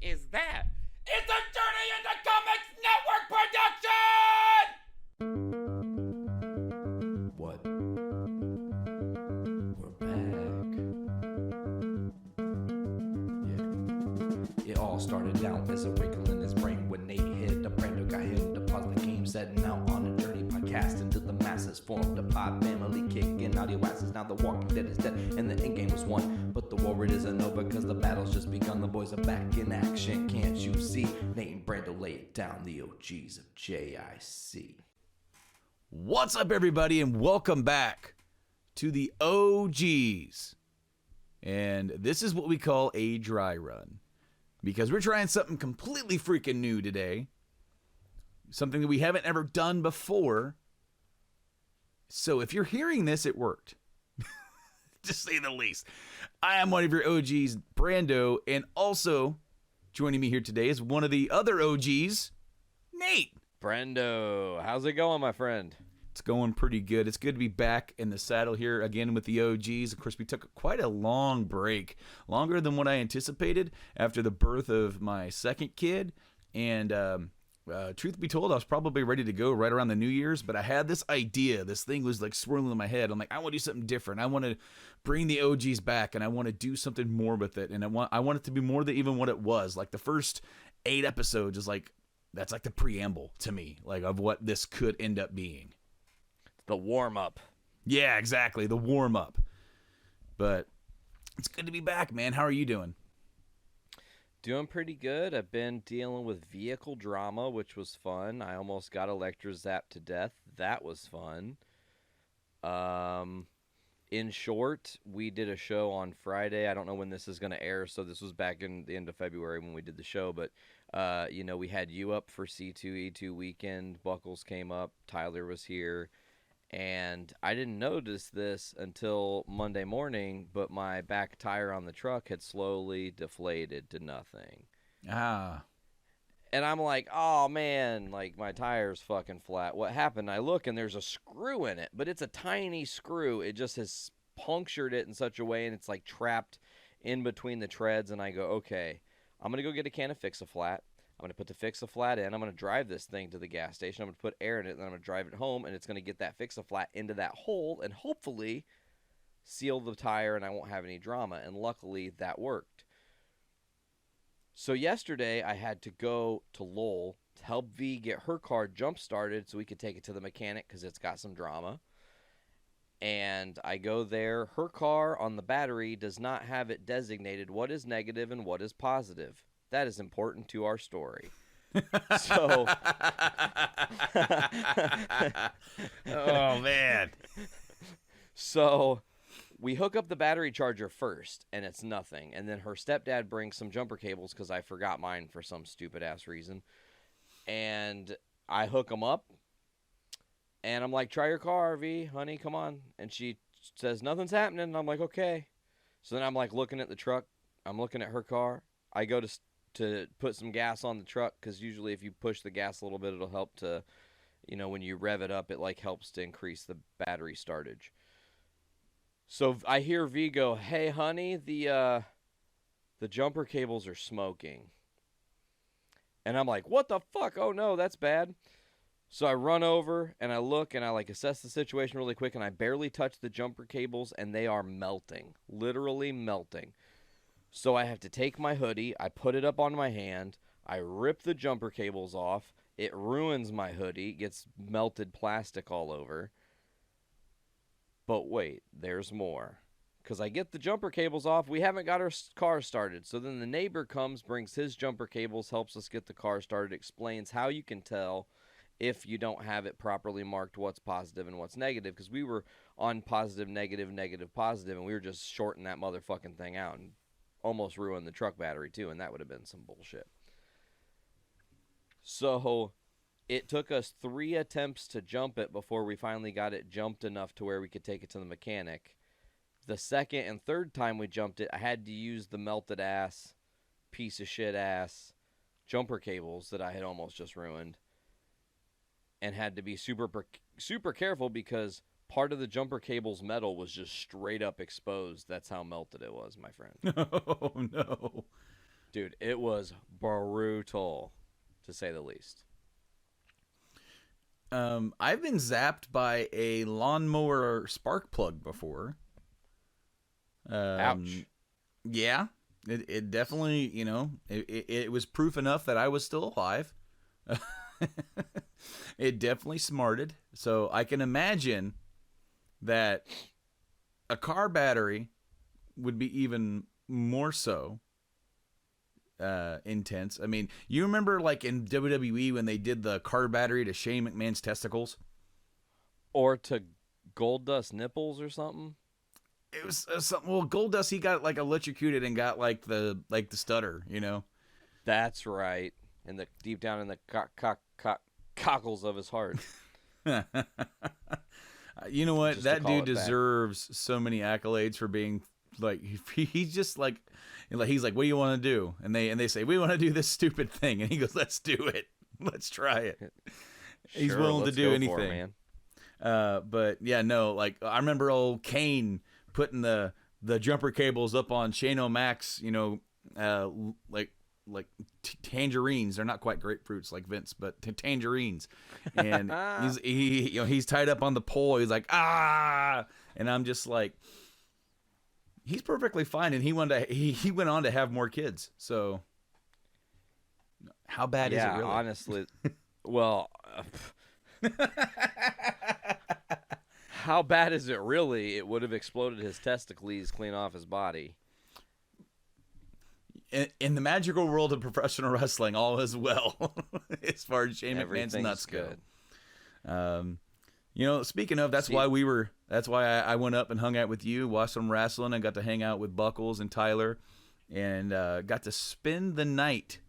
is that? It's a Journey into Comics Network production! What? We're back. Yeah. It all started out as a wrinkle in his brain when Nate hit the Brando got him to pause the game, setting out on a journey podcast into the masses, formed a pod family, kicking audio asses. Now the Walking Dead is dead and the end game was won, but the war it isn't over because the battle's just begun. The boys are back in action, can't you see? Nate and Brando laid down, the OGs of JIC. What's up, everybody, and welcome back to the OGs. And this is what we call a dry run, because we're trying something completely freaking new today. Something that we haven't ever done before. So if you're hearing this, it worked. To say the least. I am one of your OGs, Brando, and also joining me here today is one of the other OGs, Nate. Brando, how's it going, my friend? It's going pretty good. It's good to be back in the saddle here again with the OGs. Of course, we took quite a long break, longer than what I anticipated after the birth of my second kid. And truth be told, I was probably ready to go right around the New Year's, but I had this idea. This thing was like swirling in my head. I'm like, I want to do something different. I want to bring the OGs back, and I want to do something more with it. And I want it to be more than even what it was. Like the first 8 episodes is like, that's like the preamble to me, like of what this could end up being. The warm-up. Yeah, exactly. The warm-up. But it's good to be back, man. How are you doing? Doing pretty good. I've been dealing with vehicle drama, which was fun. I almost got electrozapped to death. That was fun. In short, we did a show on Friday. I don't know when this is going to air, so this was back in the end of February when we did the show. But, we had you up for C2E2 weekend. Buckles came up. Tyler was here. And I didn't notice this until Monday morning, but my back tire on the truck had slowly deflated to nothing. Ah. And I'm like, oh, man, like my tire's fucking flat. What happened? I look, and there's a screw in it, but it's a tiny screw. It just has punctured it in such a way, and it's like trapped in between the treads. And I go, okay, I'm going to go get a can of Fix-A-Flat. I'm going to put the Fix-A-Flat in. I'm going to drive this thing to the gas station. I'm going to put air in it, and then I'm going to drive it home, and it's going to get that Fix-A-Flat into that hole and hopefully seal the tire, and I won't have any drama. And luckily, that worked. So yesterday, I had to go to Lowell to help V get her car jump-started so we could take it to the mechanic because it's got some drama. And I go there. Her car on the battery does not have it designated what is negative and what is positive. That is important to our story. So, oh, man. So we hook up the battery charger first, and it's nothing. And then her stepdad brings some jumper cables because I forgot mine for some stupid-ass reason. And I hook them up, and I'm like, try your car, V, honey, come on. And she says, nothing's happening. And I'm like, okay. So then I'm like looking at the truck. I'm looking at her car. I go to put some gas on the truck because usually if you push the gas a little bit, it'll help to, when you rev it up, it like helps to increase the battery startage. So I hear V go, hey, honey, the jumper cables are smoking. And I'm like, what the fuck? Oh, no, that's bad. So I run over and I look and I like assess the situation really quick, and I barely touch the jumper cables and they are melting, literally melting. So I have to take my hoodie, I put it up on my hand, I rip the jumper cables off, it ruins my hoodie, gets melted plastic all over. But wait, there's more. Because I get the jumper cables off, we haven't got our car started. So then the neighbor comes, brings his jumper cables, helps us get the car started, explains how you can tell if you don't have it properly marked what's positive and what's negative. Because we were on positive, negative, negative, positive, and we were just shorting that motherfucking thing out and almost ruined the truck battery too, and that would have been some bullshit. So it took us 3 attempts to jump it before we finally got it jumped enough to where we could take it to the mechanic. The second and third time we jumped it, I had to use the melted ass, piece of shit ass jumper cables that I had almost just ruined, and had to be super careful because part of the jumper cable's metal was just straight up exposed. That's how melted it was, my friend. Oh, no. Dude, it was brutal, to say the least. I've been zapped by a lawnmower spark plug before. Ouch. Yeah, it definitely, it was proof enough that I was still alive. It definitely smarted. So I can imagine that a car battery would be even more so intense. I mean, you remember like in WWE when they did the car battery to Shane McMahon's testicles? Or to Goldust nipples or something? It was something. Well, Goldust, he got like electrocuted and got like the stutter, That's right. In the deep down in the cockles of his heart. You know what? Just That dude back. deserves so many accolades for being like he's just like he's like, what do you want to do? And they say, we want to do this stupid thing, and he goes, let's do it. Let's try it. He's Sure, willing to let's do go anything. for it, man. But yeah, no, like I remember old Kane putting the jumper cables up on Shane O'Mac's, like tangerines. They're not quite grapefruits like Vince, but tangerines. And he's tied up on the pole. He's like, ah, and I'm just like, he's perfectly fine. And he went on to have more kids. So how bad is it really? Honestly, well, how bad is it really? It would have exploded his testicles clean off his body. In the magical world of professional wrestling, all is well as far as Shane McMahon's nuts go. Speaking of, that's why I went up and hung out with you, watched some wrestling, and got to hang out with Buckles and Tyler, and got to spend the night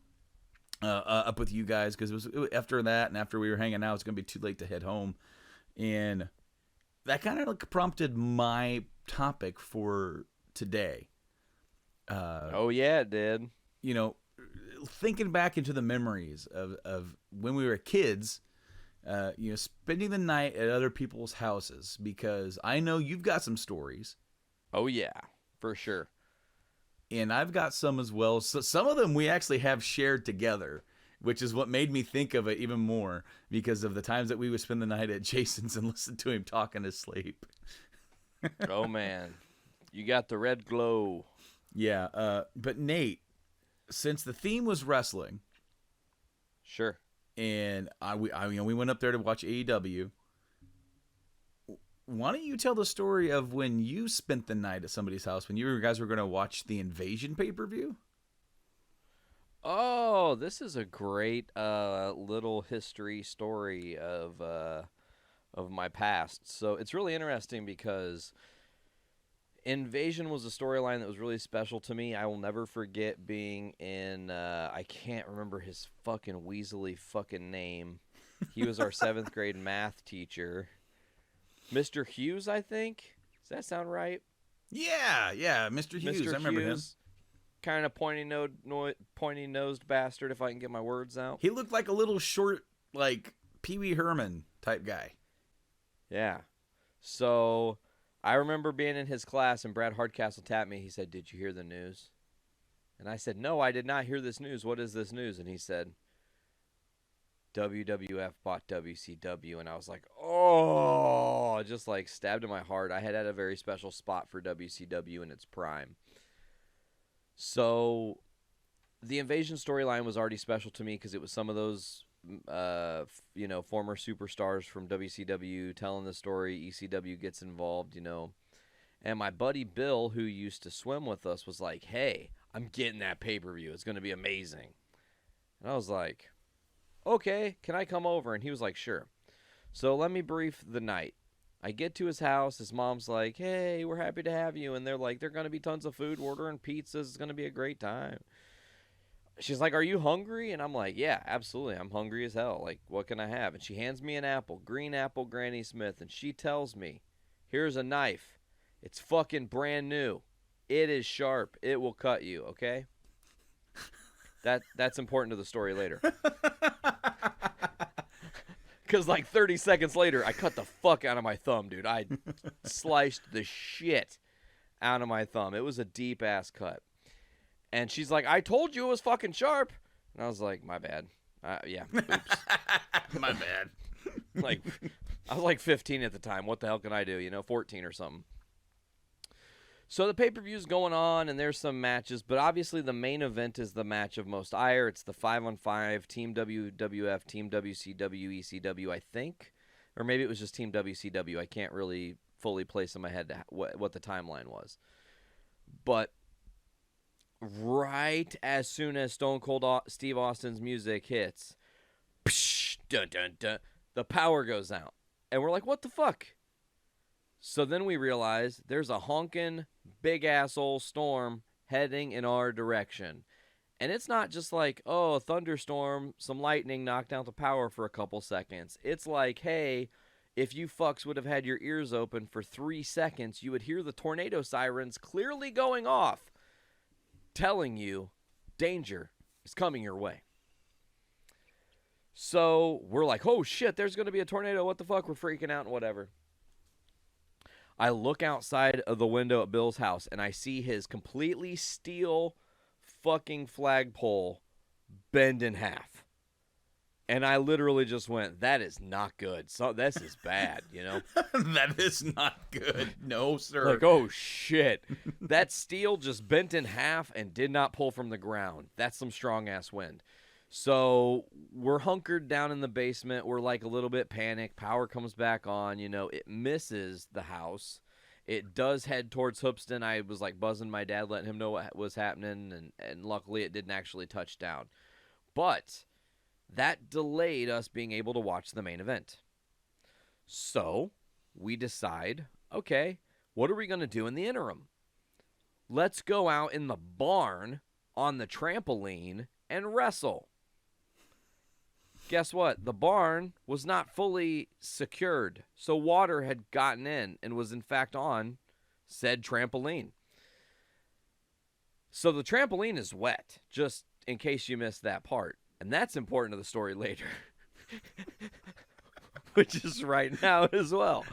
up with you guys, because it was after that and after we were hanging out, it's gonna be too late to head home, and that kind of prompted my topic for today. Oh yeah, it did. Thinking back into the memories of when we were kids, spending the night at other people's houses, because I know you've got some stories. Oh yeah, for sure. And I've got some as well. So some of them we actually have shared together, which is what made me think of it even more, because of the times that we would spend the night at Jason's and listen to him talk in his sleep. Oh man, you got the red glow. Yeah, but Nate, since the theme was wrestling, sure, and we went up there to watch AEW. Why don't you tell the story of when you spent the night at somebody's house when you guys were going to watch the Invasion pay-per-view? Oh, this is a great little history story of my past. So it's really interesting because Invasion was a storyline that was really special to me. I will never forget being in, I can't remember his fucking weaselly fucking name. He was our 7th grade math teacher. Mr. Hughes, I think. Does that sound right? Yeah, Mr. Hughes. I remember him. Kind of pointy-nosed bastard, if I can get my words out. He looked like a little short, like Pee Wee Herman type guy. Yeah. So I remember being in his class, and Brad Hardcastle tapped me. He said, "Did you hear the news?" And I said, "No, I did not hear this news. What is this news?" And he said, "WWF bought WCW." And I was like, oh, just like stabbed in my heart. I had a very special spot for WCW in its prime. So the Invasion storyline was already special to me because it was some of those, former superstars from WCW telling the story. ECW gets involved, And my buddy Bill, who used to swim with us, was like, "Hey, I'm getting that pay-per-view. It's going to be amazing." And I was like, "Okay, can I come over?" And he was like, "Sure." So let me brief the night. I get to his house. His mom's like, "Hey, we're happy to have you." And they're like, "There's going to be tons of food. We're ordering pizzas. It's going to be a great time." She's like, "Are you hungry?" And I'm like, "Yeah, absolutely. I'm hungry as hell. Like, what can I have?" And she hands me an apple, green apple Granny Smith. And she tells me, "Here's a knife. It's fucking brand new. It is sharp. It will cut you, okay?" That's important to the story later. Because like 30 seconds later, I cut the fuck out of my thumb, dude. I sliced the shit out of my thumb. It was a deep-ass cut. And she's like, I told you it was fucking sharp. And I was like, my bad. Yeah, oops. My bad. Like, I was like 15 at the time. What the hell can I do? 14 or something. So the pay-per-view's going on, and there's some matches, but obviously the main event is the match of most ire. It's the 5-on-5 Team WWF, Team WCW, ECW, I think. Or maybe it was just Team WCW. I can't really fully place in my head what the timeline was. But right as soon as Stone Cold Steve Austin's music hits, psh, dun, dun, dun, the power goes out. And we're like, what the fuck? So then we realize there's a honking big asshole storm heading in our direction. And it's not just like, oh, a thunderstorm, some lightning knocked out the power for a couple seconds. It's like, hey, if you fucks would have had your ears open for 3 seconds, you would hear the tornado sirens clearly going off, telling you danger is coming your way. So we're like, oh shit, there's going to be a tornado. What the fuck? We're freaking out and whatever. I look outside of the window at Bill's house, and I see his completely steel fucking flagpole bend in half. And I literally just went, that is not good. So this is bad, That is not good. No, sir. Like, oh, shit. That steel just bent in half and did not pull from the ground. That's some strong-ass wind. So we're hunkered down in the basement. We're like a little bit panicked. Power comes back on. It misses the house. It does head towards Hoopston. I was like buzzing my dad, letting him know what was happening, and luckily it didn't actually touch down. But that delayed us being able to watch the main event. So we decide, okay, what are we going to do in the interim? Let's go out in the barn on the trampoline and wrestle. Guess what? The barn was not fully secured, so water had gotten in and was in fact on said trampoline. So the trampoline is wet, just in case you missed that part. And that's important to the story later, which is right now as well.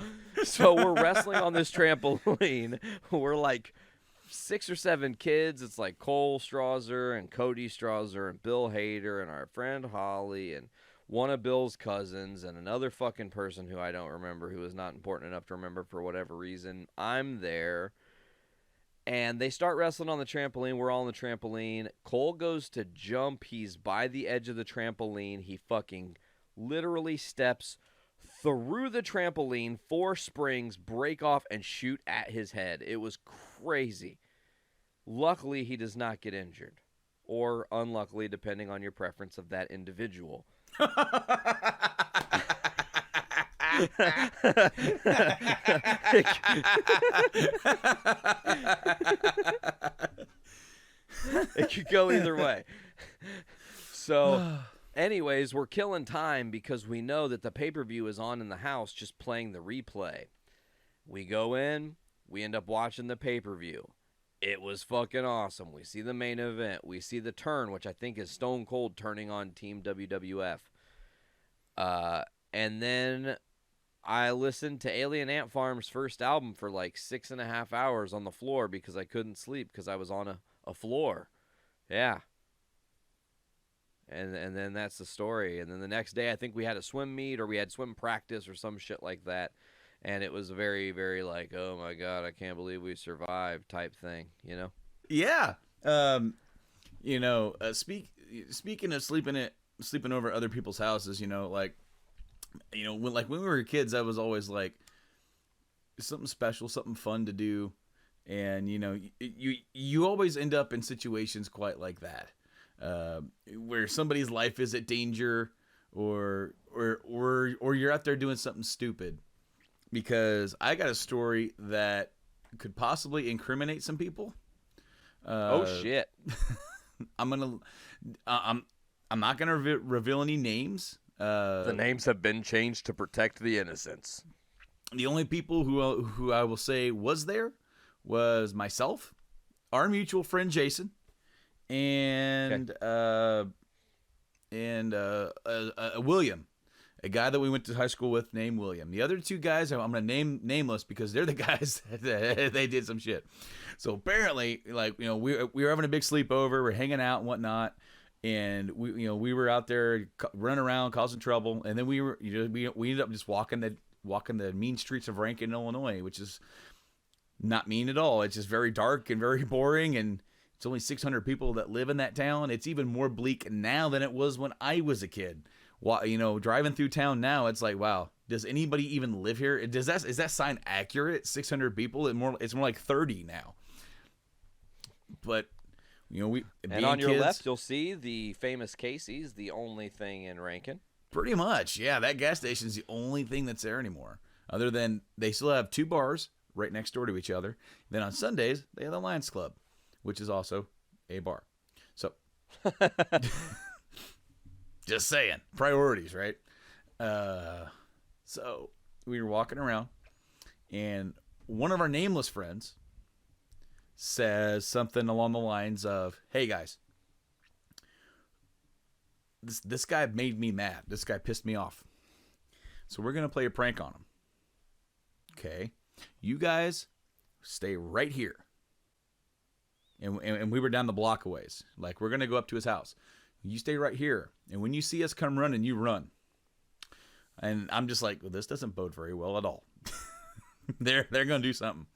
So we're wrestling on this trampoline. We're like 6 or 7 kids. It's like Cole Strauzer and Cody Strauzer and Bill Hader and our friend Holly and one of Bill's cousins and another fucking person who I don't remember, who is not important enough to remember for whatever reason. I'm there. And they start wrestling on the trampoline. We're all on the trampoline. Cole goes to jump. He's by the edge of the trampoline. He fucking literally steps through the trampoline. 4 springs break off and shoot at his head. It was crazy. Luckily, he does not get injured. Or unluckily, depending on your preference of that individual. It could go either way. So anyways, we're killing time because we know that the pay-per-view is on in the house, just playing the replay. We go in, we end up watching the pay-per-view. It was fucking awesome. We see the main event. We see the turn, which I think is Stone Cold turning on Team WWF. And then I listened to Alien Ant Farm's first album for like 6.5 hours on the floor because I couldn't sleep because I was on a floor. Yeah. And then that's the story. And then the next day I think we had a swim meet or we had swim practice or some shit like that. And it was very, very like, oh my God, I can't believe we survived type thing, Yeah. Speaking of sleeping over at other people's houses, when we were kids, I was always like something special, something fun to do. And, you always end up in situations quite like that, where somebody's life is at danger or you're out there doing something stupid. Because I got a story that could possibly incriminate some people. Oh shit! I'm not gonna reveal any names. The names have been changed to protect the innocents. The only people who I will say was there was myself, our mutual friend Jason, and William. a guy that we went to high school with named William. The other two guys I'm going to name nameless because they're the guys that they did some shit. So apparently, like, we were having a big sleepover, we're hanging out and whatnot, and we were out there running around causing trouble, and then we ended up just walking the mean streets of Rankin, Illinois, which is not mean at all. It's just very dark and very boring, and it's only 600 people that live in that town. It's even more bleak now than it was when I was a kid. Driving through town now, it's like, wow, does anybody even live here? Is that sign accurate? 600 people? It's more like 30 now. But and on your left, you'll see the famous Casey's, the only thing in Rankin. Pretty much, yeah. That gas station's the only thing that's there anymore. Other than they still have 2 bars right next door to each other. Then on Sundays, they have the Lions Club, which is also a bar. So, just saying, priorities, right? So we were walking around, and one of our nameless friends says something along the lines of, "Hey guys, this guy made me mad. This guy pissed me off. So we're gonna play a prank on him. Okay, you guys stay right here." And we were down the block a ways. Like, we're gonna go up to his house. You stay right here, and when you see us come running, you run. And I'm just like, well, this doesn't bode very well at all. They're gonna do something.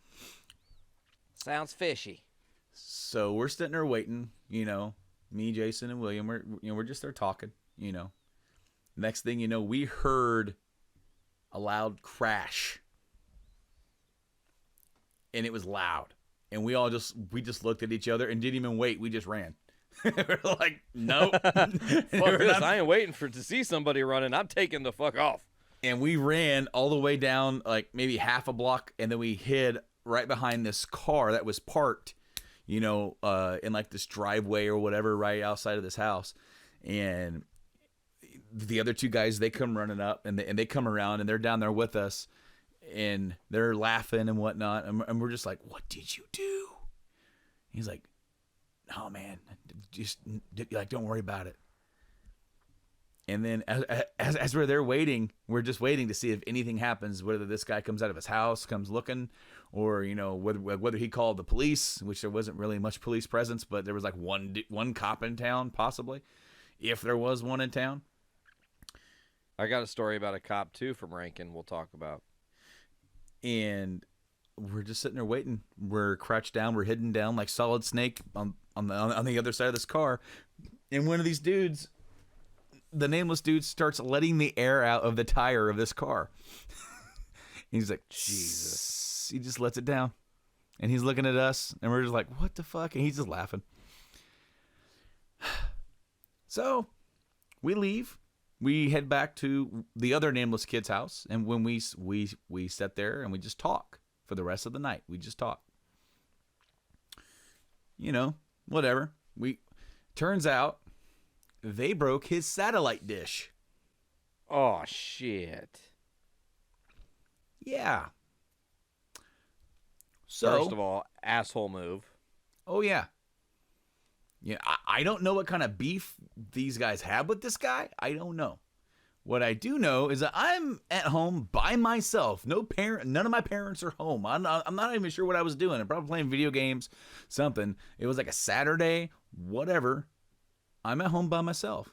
Sounds fishy. So we're sitting there waiting, me, Jason, and William. We're just there talking, Next thing you know, we heard a loud crash, and it was loud. And we just looked at each other and didn't even wait. We just ran. We're like, nope. Fuck this. I ain't waiting to see somebody running. I'm taking the fuck off. And we ran all the way down, like maybe half a block, and then we hid right behind this car that was parked, in like this driveway or whatever right outside of this house. And the other 2 guys, they come running up, and they come around, and they're down there with us, and they're laughing and whatnot. And we're just like, what did you do? He's like, "Oh man, just like, don't worry about it." And then as we're there waiting, we're just waiting to see if anything happens, whether this guy comes out of his house, comes looking, or, whether he called the police, which there wasn't really much police presence, but there was like one cop in town, possibly, if there was one in town. I got a story about a cop too from Rankin we'll talk about. And we're just sitting there waiting. We're crouched down. We're hidden down like Solid Snake on the other side of this car. And one of these dudes, the nameless dude, starts letting the air out of the tire of this car. He's like, Jesus. He just lets it down. And he's looking at us, and we're just like, what the fuck? And he's just laughing. So we leave. We head back to the other nameless kid's house, and when we sat there and we just talk for the rest of the night. We just talk. Whatever. Turns out they broke his satellite dish. Oh shit. Yeah. So, first of all, asshole move. Oh yeah. Yeah, I don't know what kind of beef these guys have with this guy. I don't know. What I do know is that I'm at home by myself. None of my parents are home. I'm not even sure what I was doing. I'm probably playing video games, something. It was like a Saturday, whatever. I'm at home by myself.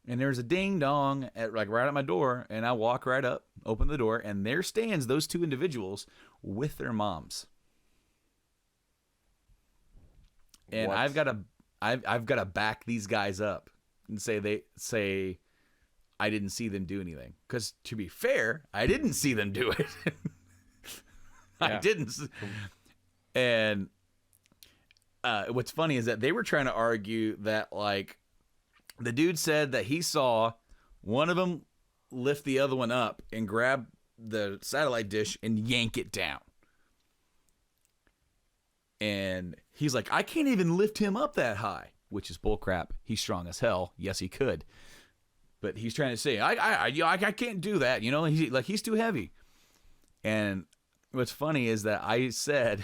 And there's a ding dong right at my door, and I walk right up, open the door, and there stands those 2 individuals with their moms. And what? I've got to back these guys up and say I didn't see them do anything. Because to be fair, I didn't see them do it. I didn't. And what's funny is that they were trying to argue that, like, the dude said that he saw one of them lift the other one up and grab the satellite dish and yank it down. And he's like, I can't even lift him up that high, which is bullcrap. He's strong as hell. Yes, he could. But he's trying to say, I can't do that. He's too heavy. And what's funny is that I said,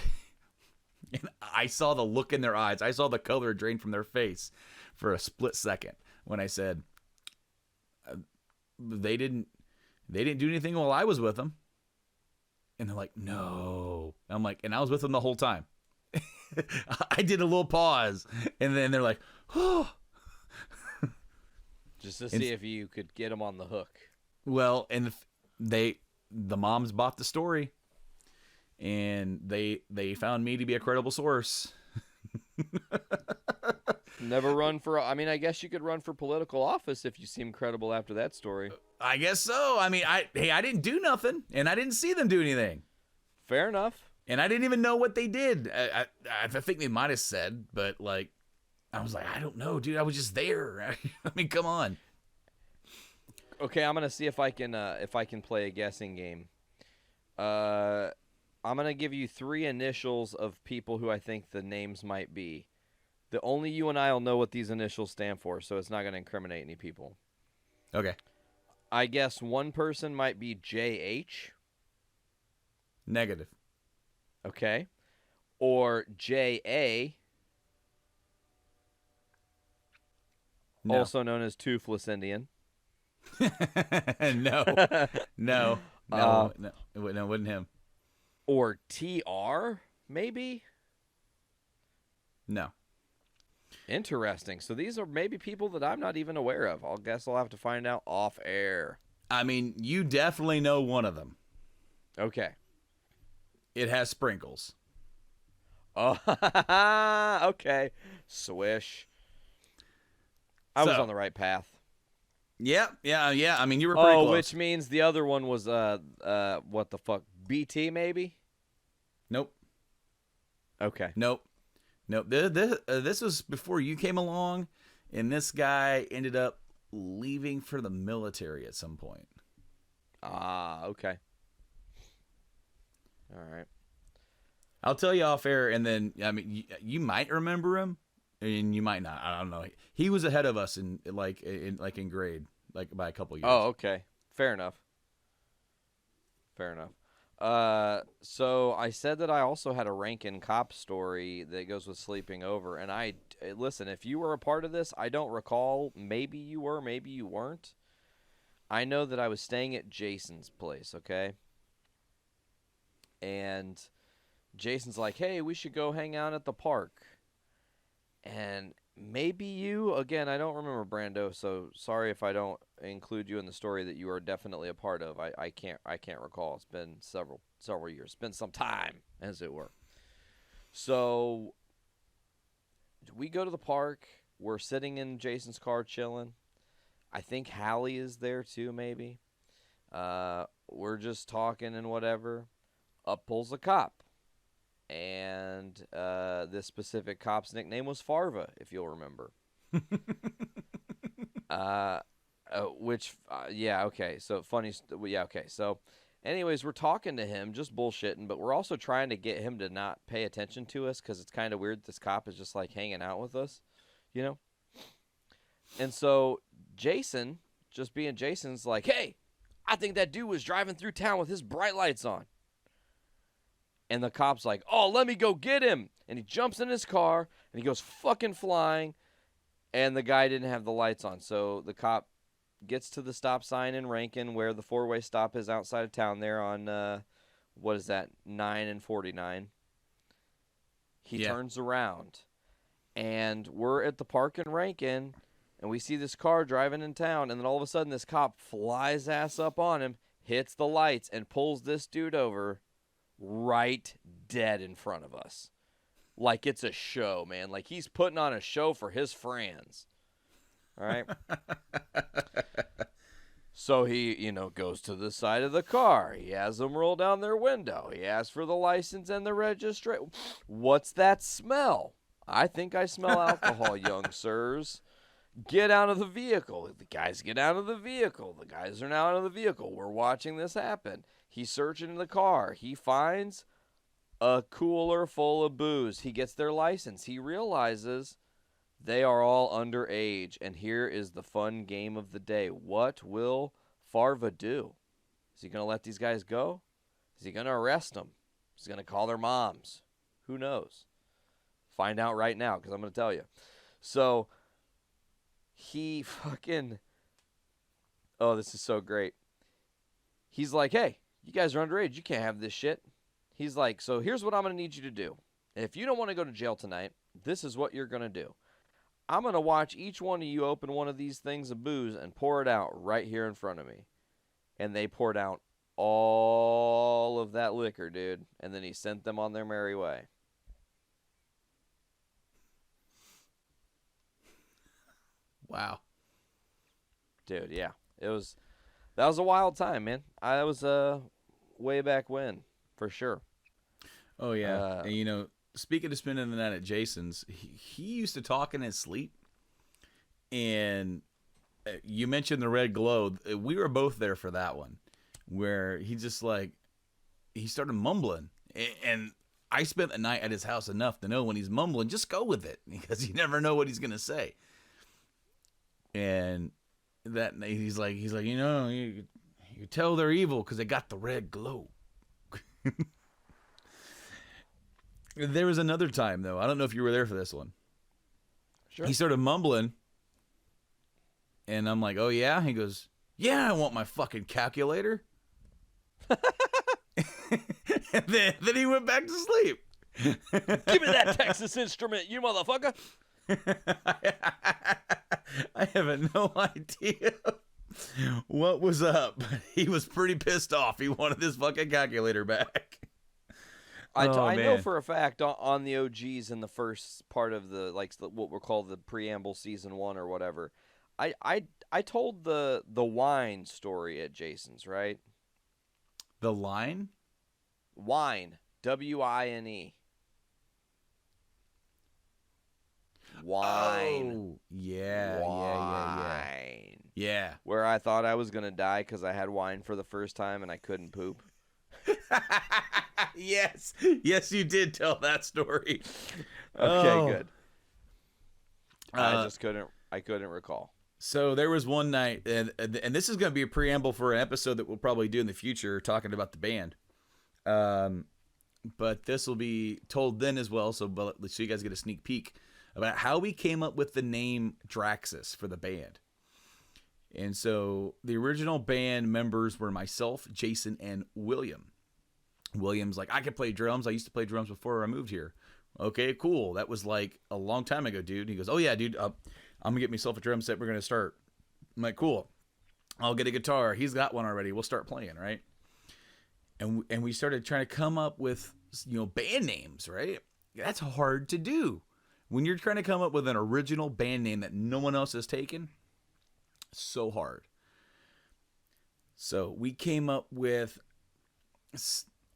and I saw the look in their eyes. I saw the color drain from their face for a split second when I said, they didn't do anything while I was with them. And they're like, no. I'm like, and I was with them the whole time. I did a little pause, and then they're like, oh. Just to see if you could get them on the hook. Well, and the moms bought the story, and they found me to be a credible source. Never run for. I mean, I guess you could run for political office if you seem credible after that story. I guess so. I mean, I didn't do nothing, and I didn't see them do anything. Fair enough. And I didn't even know what they did. I think they might have said, but like, I was like, I don't know, dude. I was just there. I mean, come on. Okay, I'm gonna see if I can play a guessing game. I'm gonna give you 3 initials of people who I think the names might be. The only you and I will know what these initials stand for, so it's not gonna incriminate any people. Okay. I guess one person might be JH. Negative. Okay. Or JA. No. Also known as Toothless Indian. No. No. No. No. It wasn't him. Or TR, maybe? No. Interesting. So these are maybe people that I'm not even aware of. I guess I'll have to find out off air. I mean, you definitely know one of them. Okay. It has sprinkles. Oh, okay. Swish. I was on the right path. Yeah. I mean, you were pretty close. Which means the other one was what the fuck? BT maybe? Nope. Okay. Nope. This was before you came along, and this guy ended up leaving for the military at some point. Okay. All right. I'll tell you off air, and then I mean, you might remember him, and you might not. I don't know. He was ahead of us in grade, like by a couple years. Oh, okay. Fair enough. So I said that I also had a Rankin cop story that goes with sleeping over, and listen, if you were a part of this, I don't recall. Maybe you were, maybe you weren't. I know that I was staying at Jason's place, okay? And Jason's like, hey, we should go hang out at the park. And maybe you, again, I don't remember, Brando, so sorry if I don't include you in the story that you are definitely a part of. I can't recall. It's been several years. It's been some time, as it were. So we go to the park. We're sitting in Jason's car chilling. I think Hallie is there too, maybe. We're just talking and whatever. Up pulls a cop. And this specific cop's nickname was Farva, if you'll remember. Yeah, okay. So funny. Yeah, okay. So, anyways, we're talking to him, just bullshitting, but we're also trying to get him to not pay attention to us because it's kind of weird. This cop is just like hanging out with us, you know. And so Jason, just being Jason's like, hey, I think that dude was driving through town with his bright lights on. And the cop's like, oh, let me go get him. And he jumps in his car, and he goes fucking flying, and the guy didn't have the lights on. So the cop gets to the stop sign in Rankin where the four-way stop is outside of town there on, 9 and 49. He turns around, and we're at the park in Rankin, and we see this car driving in town, and then all of a sudden this cop flies ass up on him, hits the lights, and pulls this dude over right dead in front of us. Like it's a show, man. Like he's putting on a show for his friends. All right? So he, goes to the side of the car. He has them roll down their window. He asks for the license and the registration. What's that smell? I think I smell alcohol, young sirs. Get out of the vehicle. The guys get out of the vehicle. The guys are now out of the vehicle. We're watching this happen. He's searching the car. He finds a cooler full of booze. He gets their license. He realizes they are all underage. And here is the fun game of the day. What will Farva do? Is he going to let these guys go? Is he going to arrest them? Is he going to call their moms? Who knows? Find out right now because I'm going to tell you. So he fucking Oh, this is so great. He's like, hey, you guys are underage. You can't have this shit. He's like, so here's what I'm going to need you to do. If you don't want to go to jail tonight, this is what you're going to do. I'm going to watch each one of you open one of these things of booze and pour it out right here in front of me. And they poured out all of that liquor, dude. And then he sent them on their merry way. Wow. Dude, yeah. That was a wild time, man. That was way back when, for sure. Oh, yeah. And, speaking of spending the night at Jason's, he used to talk in his sleep. And you mentioned the red glow. We were both there for that one, where he just he started mumbling. And I spent the night at his house enough to know when he's mumbling, just go with it, because you never know what he's going to say. And that he's like, you tell they're evil because they got the red glow. There was another time, though. I don't know if you were there for this one. Sure. He started mumbling, and I'm like, oh, yeah? He goes, yeah, I want my fucking calculator. And then he went back to sleep. Give me that Texas Instrument, you motherfucker. I have no idea what was up. He was pretty pissed off. He wanted this fucking calculator back. I know for a fact on the OGs in the first part of what we're called the preamble season 1 or whatever, I told the wine story at Jason's, right? The line? Wine. W-I-N-E. Wine. Oh, yeah. Yeah. Where I thought I was going to die because I had wine for the first time and I couldn't poop. Yes, you did tell that story. Okay, good. I couldn't recall. So there was one night, and this is going to be a preamble for an episode that we'll probably do in the future, talking about the band. But this will be told then as well, so you guys get a sneak peek about how we came up with the name Draxus for the band. And so the original band members were myself, Jason, and William. William's like, I can play drums. I used to play drums before I moved here. Okay, cool. That was like a long time ago, dude. He goes, oh, yeah, dude, I'm going to get myself a drum set. We're going to start. I'm like, cool. I'll get a guitar. He's got one already. We'll start playing, right? And we started trying to come up with, band names, right? That's hard to do. When you're trying to come up with an original band name that no one else has taken, so hard. So we came up with,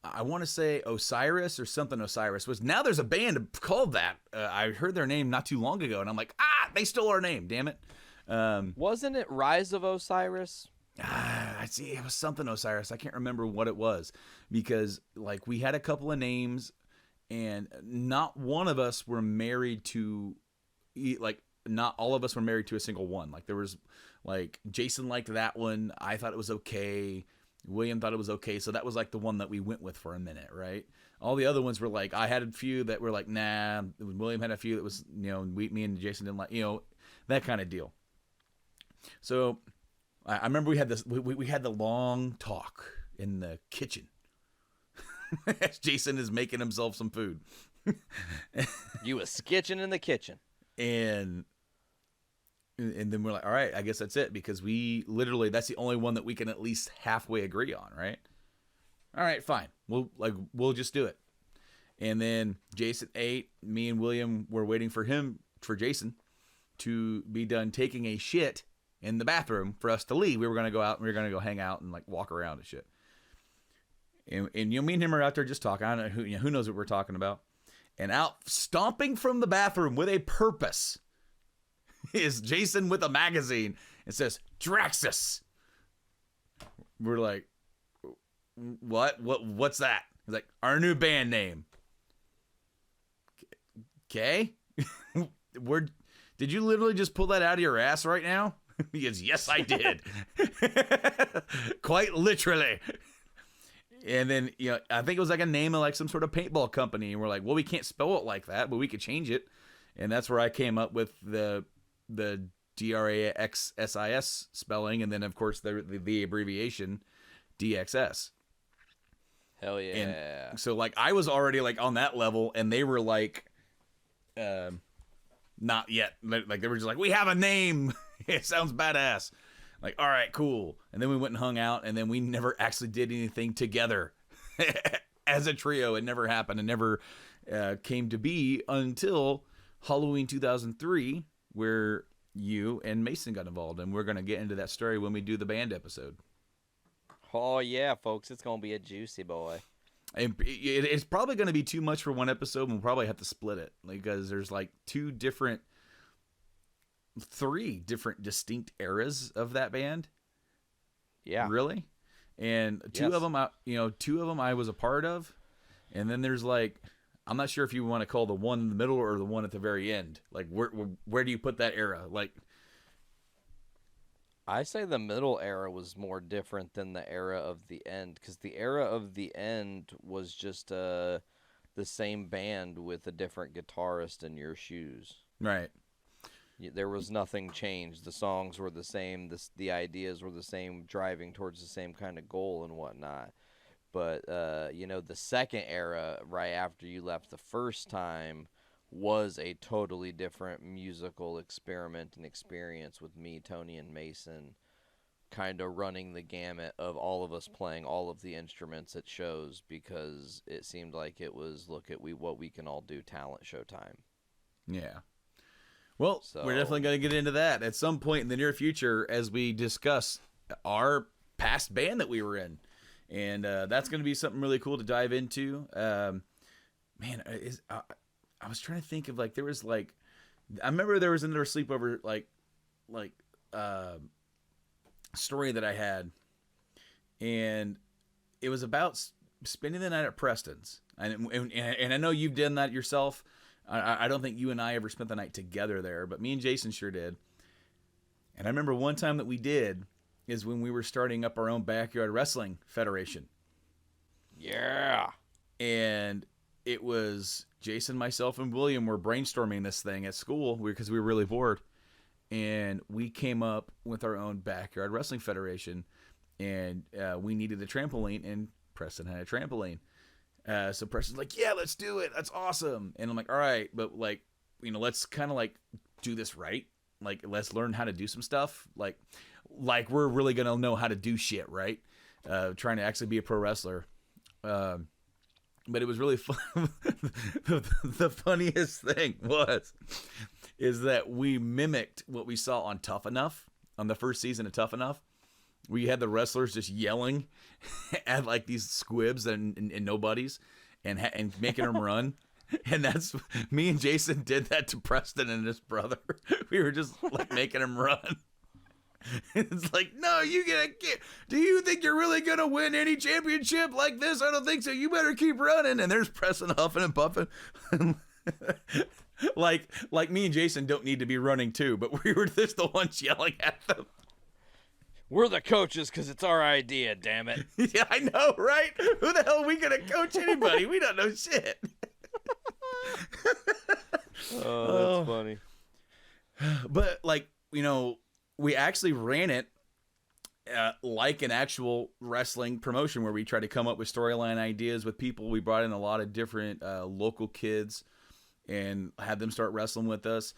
I want to say Osiris or something Osiris. Now there's a band called that. I heard their name not too long ago, and I'm like, they stole our name, damn it. Wasn't it Rise of Osiris? I see. It was something Osiris. I can't remember what it was because we had a couple of names and not one of us were married to not all of us were married to a single one. There was Jason liked that one. I thought it was okay. William thought it was okay. So that was the one that we went with for a minute. Right. All the other ones were I had a few that were nah. William had a few that was, me and Jason didn't like, that kind of deal. So I remember we had this. We had the long talk in the kitchen as Jason is making himself some food. You was skitching in the kitchen, and then we're like, all right, I guess that's it because that's the only one that we can at least halfway agree on, right? All right, fine. We'll just do it. And then Jason ate. Me and William were waiting for Jason to be done taking a shit in the bathroom for us to leave. We were going to go out and we were going to go hang out and walk around and shit. And me and him are out there just talking. I don't know who knows what we're talking about. And out stomping from the bathroom with a purpose is Jason with a magazine. It says Draxus. We're like, what's that? He's like, our new band name. Okay. Did you literally just pull that out of your ass right now? He goes, yes, I did. Quite literally. And then, I think it was a name of some sort of paintball company. And we're like, well, we can't spell it like that, but we could change it. And that's where I came up with the GRAXSIS spelling, and then of course the abbreviation DXS. Hell yeah. And so like I was already like on that level, and they were like, not yet. Like they were just like, we have a name. It sounds badass. Like, all right, cool. And then we went and hung out, and then we never actually did anything together as a trio. It never happened. It never came to be until Halloween 2003, where you and Mason got involved, and we're gonna get into that story when we do the band episode. Oh yeah, folks, it's gonna be a juicy boy. And it's probably going to be too much for one episode, and we'll probably have to split it because there's like three different distinct eras of that band. Yeah, really. And two of them I was a part of, and then there's like, I'm not sure if you want to call the one in the middle or the one at the very end. Like, where do you put that era? Like, I say the middle era was more different than the era of the end, because the era of the end was just the same band with a different guitarist in your shoes. Right. There was nothing changed. The songs were the same. The ideas were the same, driving towards the same kind of goal and whatnot. But, the second era, right after you left the first time, was a totally different musical experiment and experience with me, Tony, and Mason kind of running the gamut of all of us playing all of the instruments at shows, because it seemed like it was, what we can all do talent show time. Yeah. Well, we're definitely going to get into that at some point in the near future as we discuss our past band that we were in. And that's going to be something really cool to dive into. I was trying to think of like, there was like, I remember there was another sleepover story that I had, and it was about spending the night at Preston's. And I know you've done that yourself. I don't think you and I ever spent the night together there, but me and Jason sure did. And I remember one time that we did is when we were starting up our own backyard wrestling federation. Yeah. And it was Jason, myself, and William were brainstorming this thing at school because we were really bored. And we came up with our own backyard wrestling federation. And we needed a trampoline, and Preston had a trampoline. So Preston's like, yeah, let's do it. That's awesome. And I'm like, all right, but like, let's kind of like do this right. Like, let's learn how to do some stuff. Like we're really going to know how to do shit, right? Trying to actually be a pro wrestler. But it was really fun. The funniest thing is that we mimicked what we saw on Tough Enough, on the first season of Tough Enough. We had the wrestlers just yelling at like these squibs and nobodies and making them run. And that's me and Jason did that to Preston and his brother. We were just like making him run. It's like, no, do you think you're really going to win any championship like this? I don't think so. You better keep running. And there's Preston huffing and puffing. like me and Jason don't need to be running too, but we were just the ones yelling at them. We're the coaches because it's our idea, damn it. Yeah, I know, right? Who the hell are we going to coach anybody? We don't know shit. Oh, that's funny. But, like, we actually ran it like an actual wrestling promotion where we tried to come up with storyline ideas with people. We brought in a lot of different local kids and had them start wrestling with us.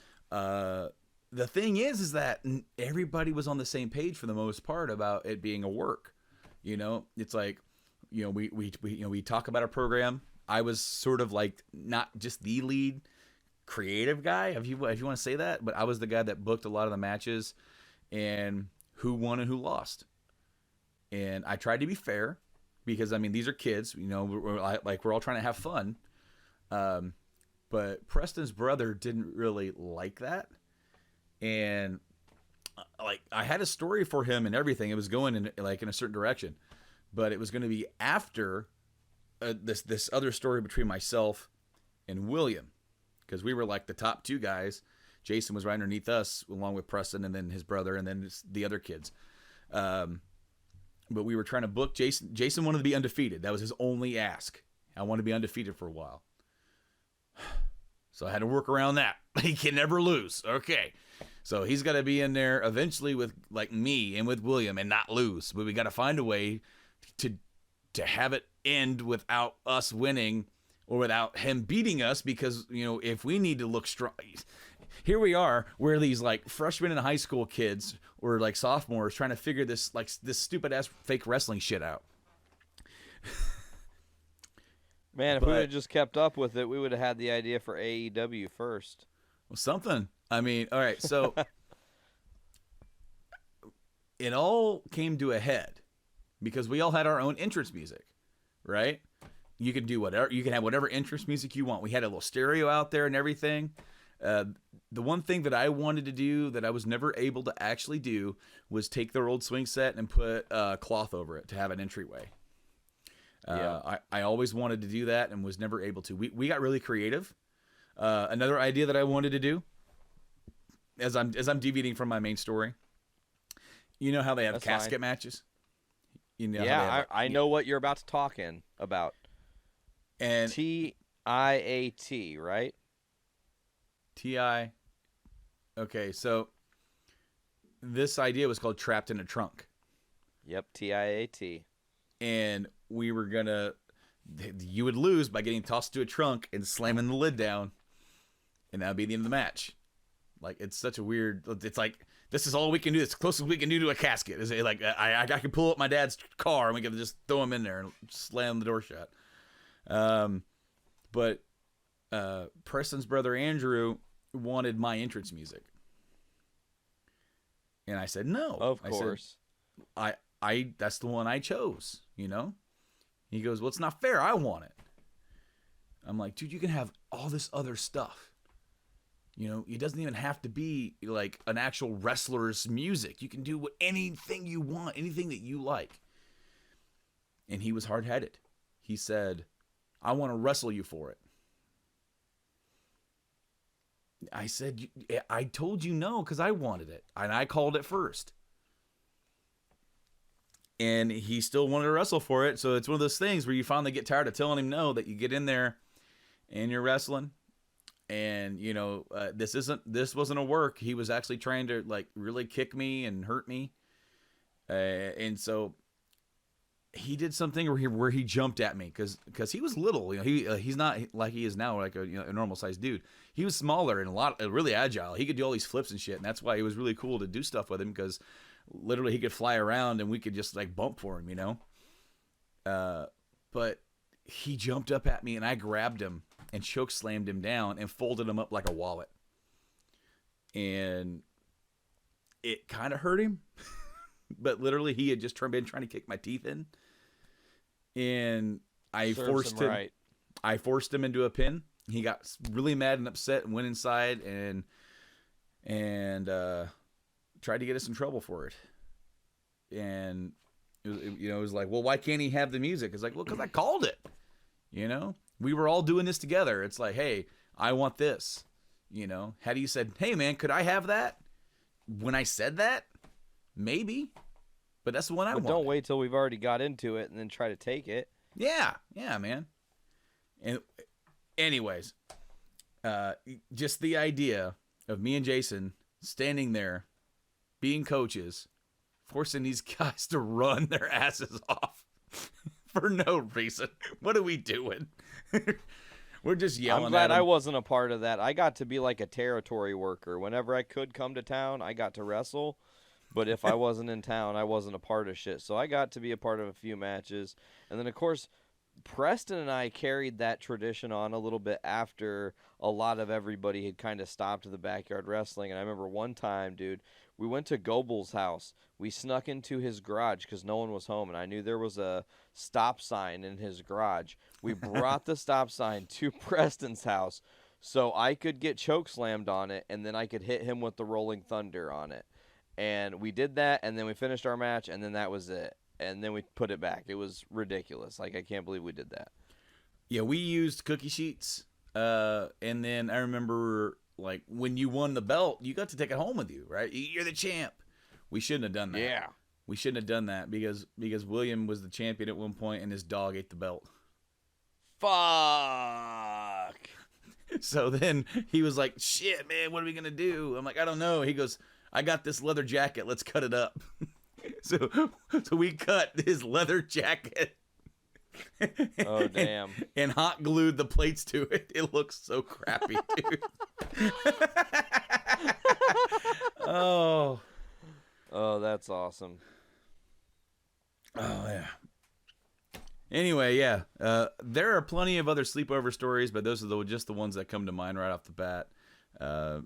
The thing is that everybody was on the same page for the most part about it being a work. It's like, we talk about our program. I was sort of like not just the lead creative guy, if you want to say that, but I was the guy that booked a lot of the matches and who won and who lost. And I tried to be fair because, these are kids, we're all trying to have fun. But Preston's brother didn't really like that. And like, I had a story for him and everything. It was going in a certain direction, but it was going to be after this other story between myself and William, because we were like the top two guys. Jason was right underneath us, along with Preston, and then his brother, and then the other kids. But we were trying to book Jason. Jason wanted to be undefeated. That was his only ask. I wanted to be undefeated for a while. So I had to work around that. He can never lose. Okay. So he's got to be in there eventually with like me and with William and not lose. But we got to find a way to have it end without us winning or without him beating us, because, you know, if we need to look strong, here we are, we're these like freshmen and high school kids or like sophomores trying to figure this stupid ass fake wrestling shit out. Man, if we would have just kept up with it, we would have had the idea for AEW first. Well, something. I mean, all right, so it all came to a head because we all had our own entrance music, right? You can do whatever, you can have whatever entrance music you want. We had a little stereo out there and everything. The one thing that I wanted to do that I was never able to actually do was take their old swing set and put cloth over it to have an entryway. I always wanted to do that and was never able to. We got really creative. Another idea that I wanted to do, as I'm deviating from my main story, you know how they have casket matches? You know, yeah, I know what you're about to talk about. And TIAT, right? TI. Okay, so this idea was called Trapped in a Trunk. Yep, TIAT. And we were gonna, you would lose by getting tossed to a trunk and slamming the lid down, and that would be the end of the match. Like, it's such a weird, it's like, this is all we can do. It's the closest we can do to a casket. Is like, I can pull up my dad's car and we can just throw him in there and slam the door shut. But Preston's brother Andrew wanted my entrance music, and I said no. Of course, I that's the one I chose. You know, he goes, well, it's not fair. I want it. I'm like, dude, you can have all this other stuff. You know, it doesn't even have to be like an actual wrestler's music. You can do anything you want, anything that you like. And he was hard-headed. He said, I want to wrestle you for it. I said, I told you no because I wanted it. And I called it first. And he still wanted to wrestle for it. So it's one of those things where you finally get tired of telling him no, that you get in there and you're wrestling. And, you know, this wasn't a work. He was actually trying to, like, really kick me and hurt me. And so he did something where he jumped at me because he was little. You know, he's not like he is now, like a normal sized dude. He was smaller and really agile. He could do all these flips and shit, and that's why it was really cool to do stuff with him, because literally he could fly around and we could just like bump for him, you know. But he jumped up at me and I grabbed him and choke slammed him down and folded him up like a wallet, and it kind of hurt him. But literally, he had just been trying to kick my teeth in, and I forced him. Right. I forced him into a pin. He got really mad and upset and went inside and tried to get us in trouble for it. And it was like, well, why can't he have the music? It's like, well, because I called it. You know, we were all doing this together. It's like, hey, I want this. You know, had he said, hey, man, could I have that? When I said that, maybe. But that's the one I want. Don't wait till we've already got into it and then try to take it. Yeah, man. And anyways, just the idea of me and Jason standing there, being coaches, forcing these guys to run their asses off for no reason. What are we doing? We're just yelling. I'm glad I wasn't a part of that. I got to be like a territory worker. Whenever I could come to town, I got to wrestle. But if I wasn't in town, I wasn't a part of shit. So I got to be a part of a few matches. And then, of course, Preston and I carried that tradition on a little bit after a lot of everybody had kind of stopped the backyard wrestling. And I remember one time, dude, we went to Goebel's house. We snuck into his garage because no one was home. And I knew there was a stop sign in his garage. We brought the stop sign to Preston's house so I could get chokeslammed on it. And then I could hit him with the Rolling Thunder on it. And we did that, and then we finished our match, and then that was it. And then we put it back. It was ridiculous. Like, I can't believe we did that. Yeah, we used cookie sheets. And then I remember, like, when you won the belt, you got to take it home with you, right? You're the champ. We shouldn't have done that. Yeah. We shouldn't have done that because William was the champion at one point, and his dog ate the belt. Fuck. So then he was like, shit, man, what are we going to do? I'm like, I don't know. He goes, I got this leather jacket. Let's cut it up. So we cut his leather jacket. Oh, damn. And hot glued the plates to it. It looks so crappy, dude. Oh, that's awesome. Oh, yeah. Anyway, yeah. There are plenty of other sleepover stories, but those are just the ones that come to mind right off the bat. A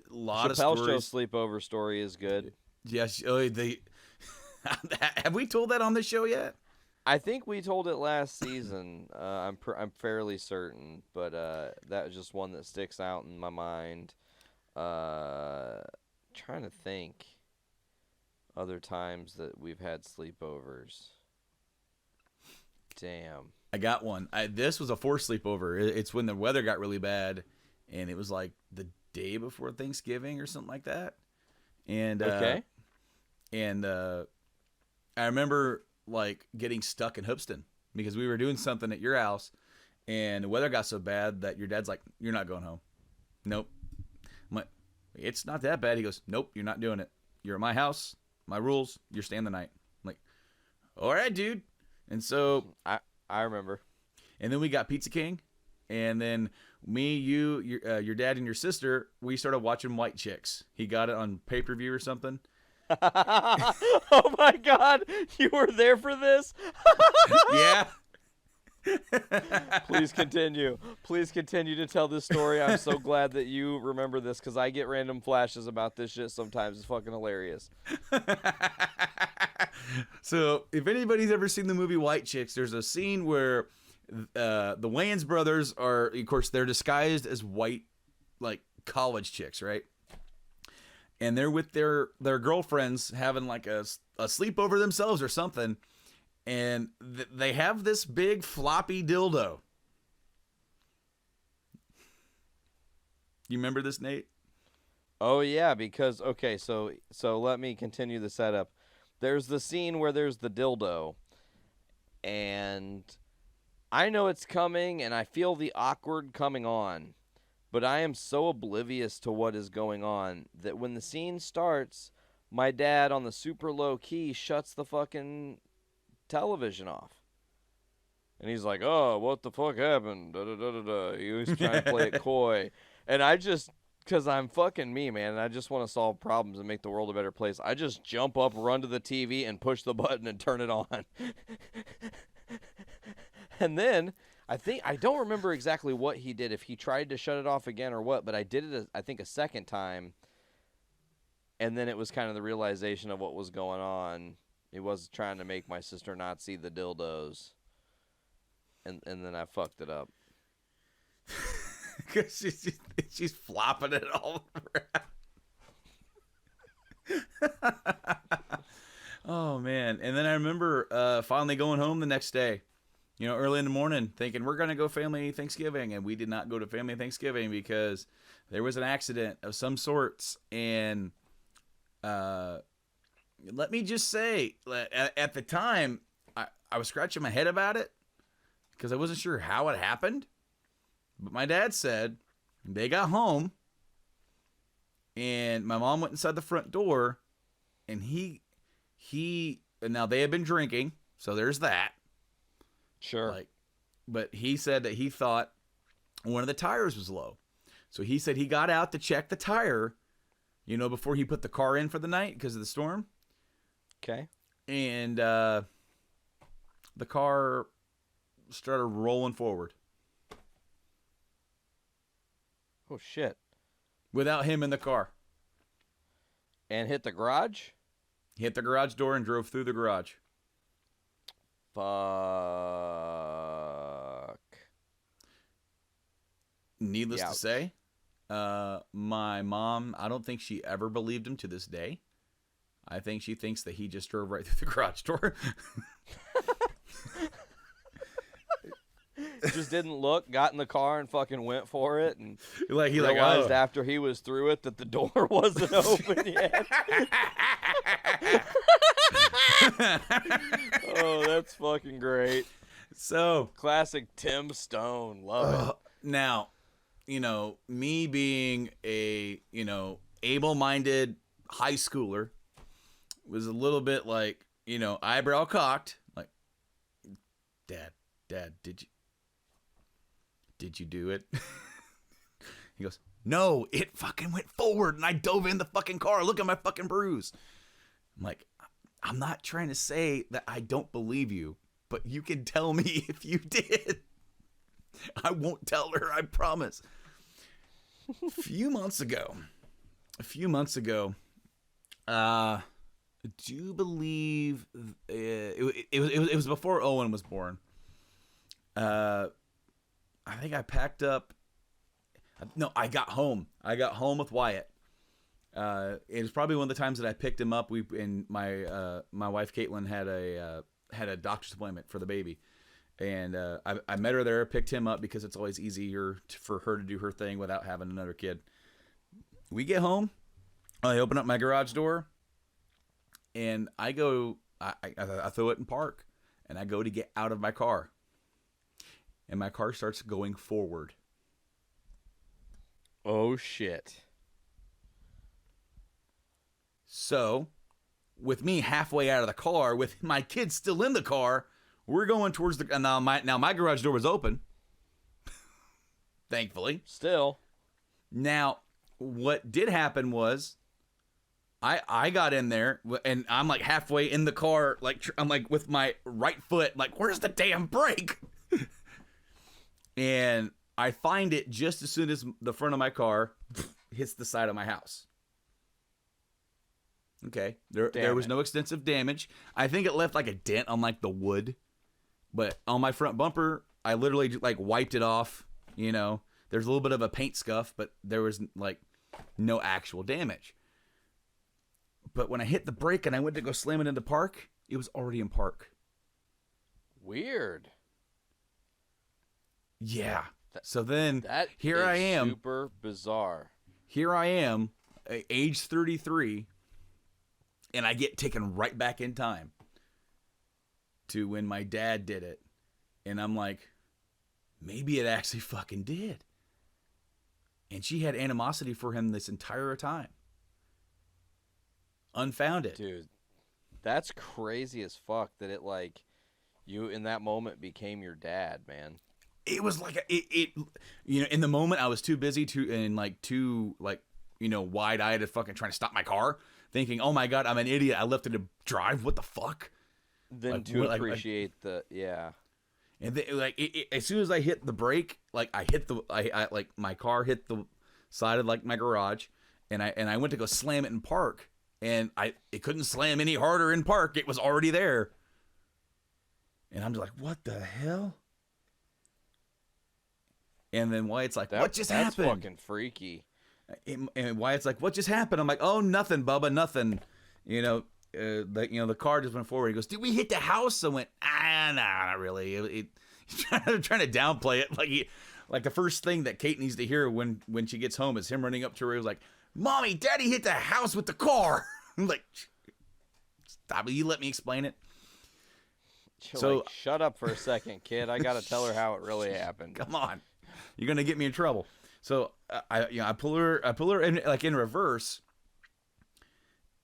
lot Chappelle of stories. Show sleepover story is good. Yes. Oh, have we told that on the show yet? I think we told it last season. I'm fairly certain, but that was just one that sticks out in my mind. Trying to think other times that we've had sleepovers. Damn. I got one. This was a forced sleepover. It's when the weather got really bad, and it was like the day before Thanksgiving or something like that. And okay. I remember like getting stuck in Hoopston because we were doing something at your house, and the weather got so bad that your dad's like, "You're not going home." Nope. I'm like, "It's not that bad." He goes, "Nope, you're not doing it. You're at my house, my rules. You're staying the night." I'm like, "All right, dude." And so I remember. And then we got Pizza King, and then me, you, your dad, and your sister, we started watching White Chicks. He got it on pay-per-view or something. Oh my God, you were there for this? Yeah. Please continue. Please continue to tell this story. I'm so glad that you remember this because I get random flashes about this shit sometimes. It's fucking hilarious. So if anybody's ever seen the movie White Chicks, there's a scene where the Wayans brothers are, of course, they're disguised as white, like college chicks, right? And they're with their girlfriends having like a sleepover themselves or something. And they have this big floppy dildo. You remember this, Nate? Oh yeah, because okay, so let me continue the setup. There's the scene where there's the dildo, and I know it's coming, and I feel the awkward coming on, but I am so oblivious to what is going on that when the scene starts, my dad on the super low key shuts the fucking television off. And he's like, "Oh, what the fuck happened?" Da, da, da, da, da. He was trying to play it coy. And I just, because I'm fucking me, man, and I just want to solve problems and make the world a better place, I just jump up, run to the TV, and push the button and turn it on. And then, I don't remember exactly what he did, if he tried to shut it off again or what, but I did it, I think, a second time. And then it was kind of the realization of what was going on. He was trying to make my sister not see the dildos. And then I fucked it up. Because she's flopping it all around. Oh, man. And then I remember finally going home the next day, early in the morning, thinking we're going to go family Thanksgiving. And we did not go to family Thanksgiving because there was an accident of some sorts. And let me just say, at the time, I was scratching my head about it because I wasn't sure how it happened. But my dad said they got home, and my mom went inside the front door, and now they had been drinking, so there's that. Sure. But he said that he thought one of the tires was low. So he said he got out to check the tire, before he put the car in for the night because of the storm. Okay. And the car started rolling forward. Oh, shit. Without him in the car. And hit the garage? He hit the garage door and drove through the garage. Fuck. Needless to say, my mom, I don't think she ever believed him to this day. I think she thinks that he just drove right through the garage door. Just didn't look, got in the car and fucking went for it, and he realized after he was through it that the door wasn't open yet. Oh, that's fucking great. So classic Tim Stone, love it. Now, me being a, able-minded high schooler was a little bit like, eyebrow cocked, like, Dad, did you do it? He goes, no, it fucking went forward and I dove in the fucking car. Look at my fucking bruise. I'm like, I'm not trying to say that I don't believe you, but you can tell me if you did. I won't tell her, I promise. A few months ago, I do believe it was before Owen was born. I think I packed up. No, I got home. I got home with Wyatt. It was probably one of the times that I picked him up. My wife Caitlin had a doctor's appointment for the baby, and I met her there, picked him up because it's always easier for her to do her thing without having another kid. We get home, I open up my garage door, and I go, I throw it in park, and I go to get out of my car, and my car starts going forward. Oh shit. So, with me halfway out of the car, with my kids still in the car, we're going towards the. Now my garage door was open. Thankfully. Still. Now, what did happen was, I got in there and I'm like halfway in the car, like I'm like with my right foot, like where's the damn brake? And I find it just as soon as the front of my car hits the side of my house. Okay, there was no extensive damage. I think it left like a dent on like the wood, but on my front bumper, I literally like wiped it off. There's a little bit of a paint scuff, but there was like no actual damage. But when I hit the brake and I went to go slam it into park, it was already in park. Weird. Yeah. So then That here is I am. super bizarre. Here I am, age 33, and I get taken right back in time to when my dad did it. And I'm like, maybe it actually fucking did. And she had animosity for him this entire time. Unfounded. Dude, that's crazy as fuck that it like you in that moment became your dad, man. It was like in the moment I was too busy wide-eyed to fucking trying to stop my car, thinking, "Oh my god, I'm an idiot. I left it to drive. What the fuck?" Then to appreciate yeah. And then, as soon as I hit the brake, like I my car hit the side of like my garage, and I went to go slam it in park, and it couldn't slam any harder in park. It was already there. And I'm just like, what the hell? And then Wyatt's like, what just happened? That's fucking freaky. And Wyatt's like, what just happened? I'm like, oh, nothing, Bubba, nothing. The car just went forward. He goes, did we hit the house? I went, nah, not really. Trying to downplay it. Like the first thing that Kate needs to hear when she gets home is him running up to her. He was like, Mommy, Daddy hit the house with the car. I'm like, stop it. You let me explain it. So shut up for a second, kid. I got to tell her how it really happened. Come on. You're going to get me in trouble. So I pull her in reverse,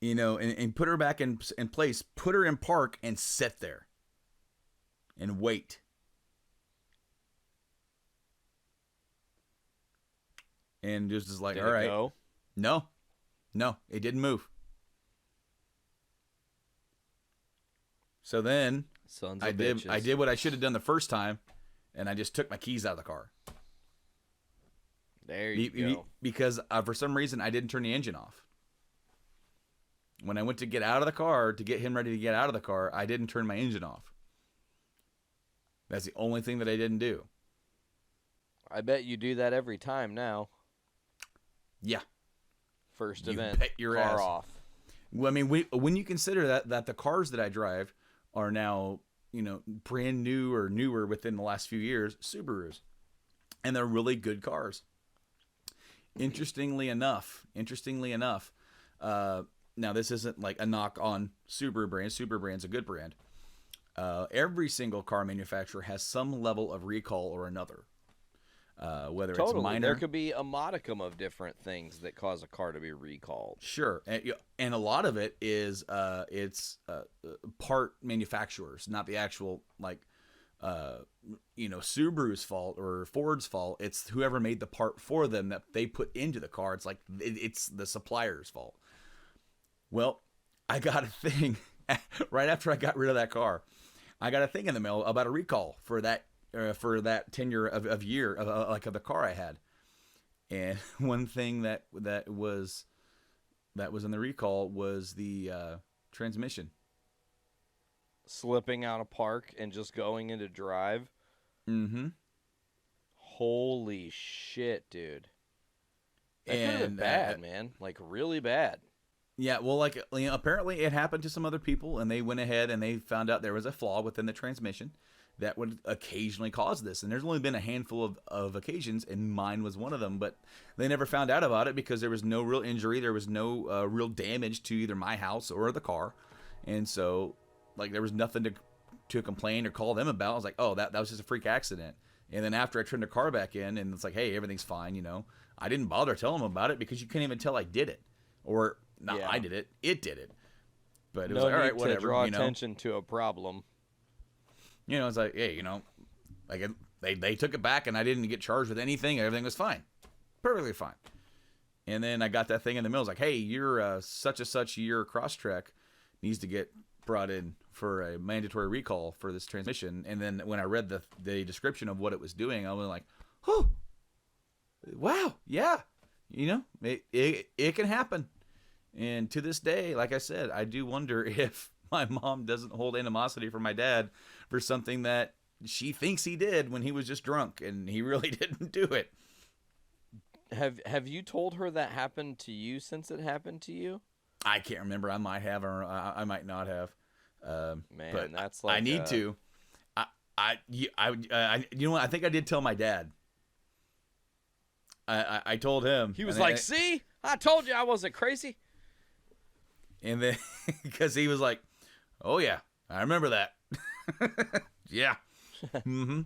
and put her back in place, put her in park and sit there and wait. And just is like, Did all right. Go? No, it didn't move. So then I did what I should have done the first time, and I just took my keys out of the car. There you go. Because for some reason I didn't turn the engine off. When I went to get out of the car, to get him ready to get out of the car, I didn't turn my engine off. That's the only thing that I didn't do. I bet you do that every time now. Yeah. First You event, bet your car ass. off. Well, I mean, when you consider that the cars that I drive are now, brand new or newer within the last few years, Subarus. And they're really good cars. Interestingly enough, now this isn't like a knock on Subaru brand. Subaru brand's a good brand. Every single car manufacturer has some level of recall or another. whether it's Totally. minor. There could be a modicum of different things that cause a car to be recalled. Sure, and a lot of it is it's part manufacturers, not the actual Subaru's fault or Ford's fault. It's whoever made the part for them that they put into the car. It's like it's the supplier's fault. Well, I got a thing right after I got rid of that car. I got a thing in the mail about a recall for that tenure of the car I had. And one thing that was in the recall was the transmission. Slipping out of park and just going into drive. Mm-hmm. Holy shit, dude. That could have been bad, man. Like, really bad. Yeah, well, apparently it happened to some other people, and they went ahead and they found out there was a flaw within the transmission that would occasionally cause this. And there's only been a handful of occasions, and mine was one of them. But they never found out about it because there was no real injury. There was no real damage to either my house or the car. And so, there was nothing to complain or call them about. I was like, oh, that was just a freak accident. And then after I turned the car back in, and it's like, hey, everything's fine, I didn't bother telling them about it because you couldn't even tell I did it. Or, not I did it, it did it. But it was like, all right, whatever. To draw attention to a problem. It's like, hey, they took it back and I didn't get charged with anything. Everything was fine. Perfectly fine. And then I got that thing in the mail. It's like, hey, your such and such year Crosstrek needs to get brought in for a mandatory recall for this transmission. And then when I read the description of what it was doing, I was like, oh, wow, yeah. It can happen. And to this day, like I said, I do wonder if my mom doesn't hold animosity for my dad for something that she thinks he did when he was just drunk and he really didn't do it. Have you told her that happened to you since it happened to you? I can't remember. I might have, or I might not have. Man, but that's like I need to. You know what? I think I did tell my dad. I told him. He was like, "See, I told you I wasn't crazy." And then, because he was like, "Oh yeah, I remember that." Yeah. Mm-hmm.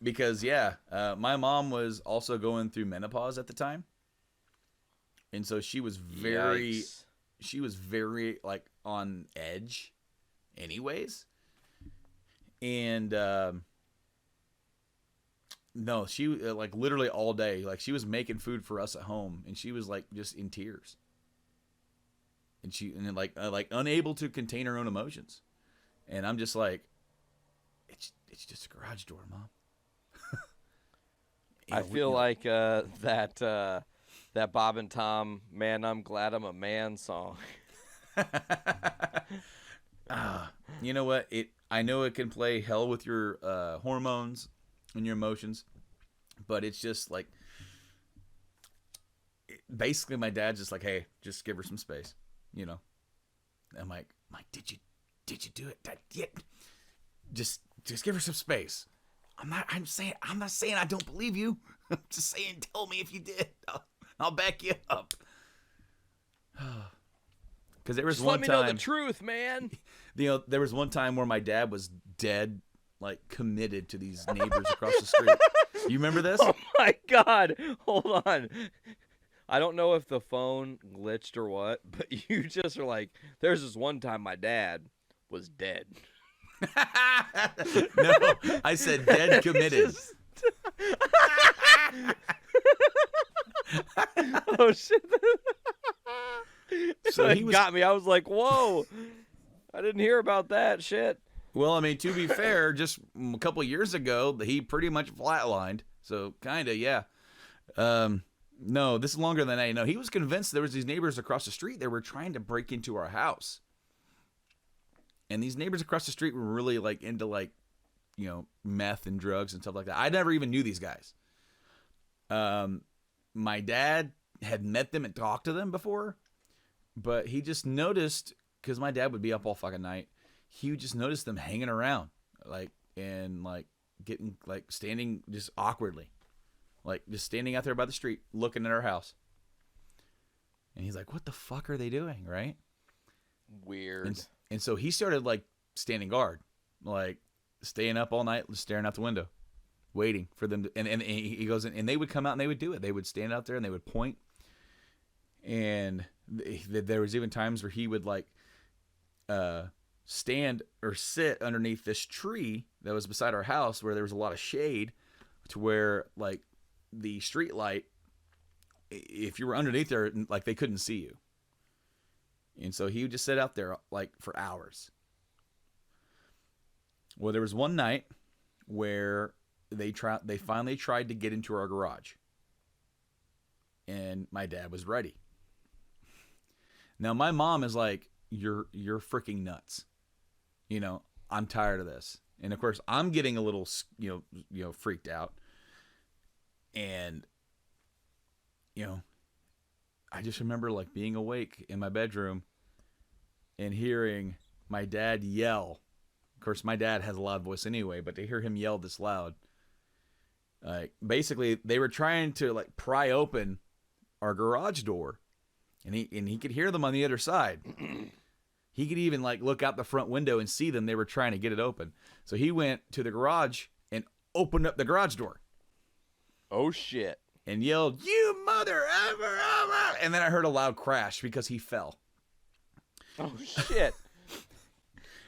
Because my mom was also going through menopause at the time, and so she was very on edge, anyways. And no, she literally all day, she was making food for us at home, and she was just in tears, and unable to contain her own emotions. And I'm just like, it's just a garage door, Mom. I feel like that Bob and Tom, "Man, I'm Glad I'm a Man" song. You know what? I know it can play hell with your hormones and your emotions, but it's just basically my dad's just like, hey, just give her some space, I'm like, did you do it? Yeah. Just give her some space. I'm not saying I don't believe you. I'm just saying, tell me if you did. I'll back you up. Because there was just one let me time, know the truth, man. There was one time where my dad was dead, committed to these neighbors across the street. You remember this? Oh my God! Hold on. I don't know if the phone glitched or what, but you just are like, "There's this one time my dad was dead." No, I said dead committed. Oh shit! So he got me. I was like, "Whoa!" I didn't hear about that shit. Well, I mean, to be fair, just a couple of years ago, he pretty much flatlined. So kind of, yeah. No, this is longer than I know. He was convinced there was these neighbors across the street that were trying to break into our house. And these neighbors across the street were really into meth and drugs and stuff like that. I never even knew these guys. My dad had met them and talked to them before, but he just noticed, because my dad would be up all fucking night, he would just notice them hanging around, getting standing just awkwardly, just standing out there by the street looking at our house. And he's like, what the fuck are they doing, right? Weird. And so he started standing guard, staying up all night, staring out the window. waiting for them to, and he goes in, and they would come out and they would do it. They would stand out there and they would point. And there was even times where he would like stand or sit underneath this tree that was beside our house where there was a lot of shade, to where like the street light, if you were underneath there, like they couldn't see you. And so he would just sit out there like for hours. Well, there was one night where they finally tried to get into our garage. And my dad was ready. Now my mom is like, you're freaking nuts. You know, I'm tired of this. And of course I'm getting a little, freaked out. And, I just remember like being awake in my bedroom and hearing my dad yell. Of course, my dad has a loud voice anyway, but to hear him yell this loud, basically they were trying to like pry open our garage door, and he could hear them on the other side. He could even like look out the front window and see them. They were trying to get it open. So he went to the garage and opened up the garage door. Oh shit. And yelled, "You mother ever!" And then I heard a loud crash because he fell. Oh shit.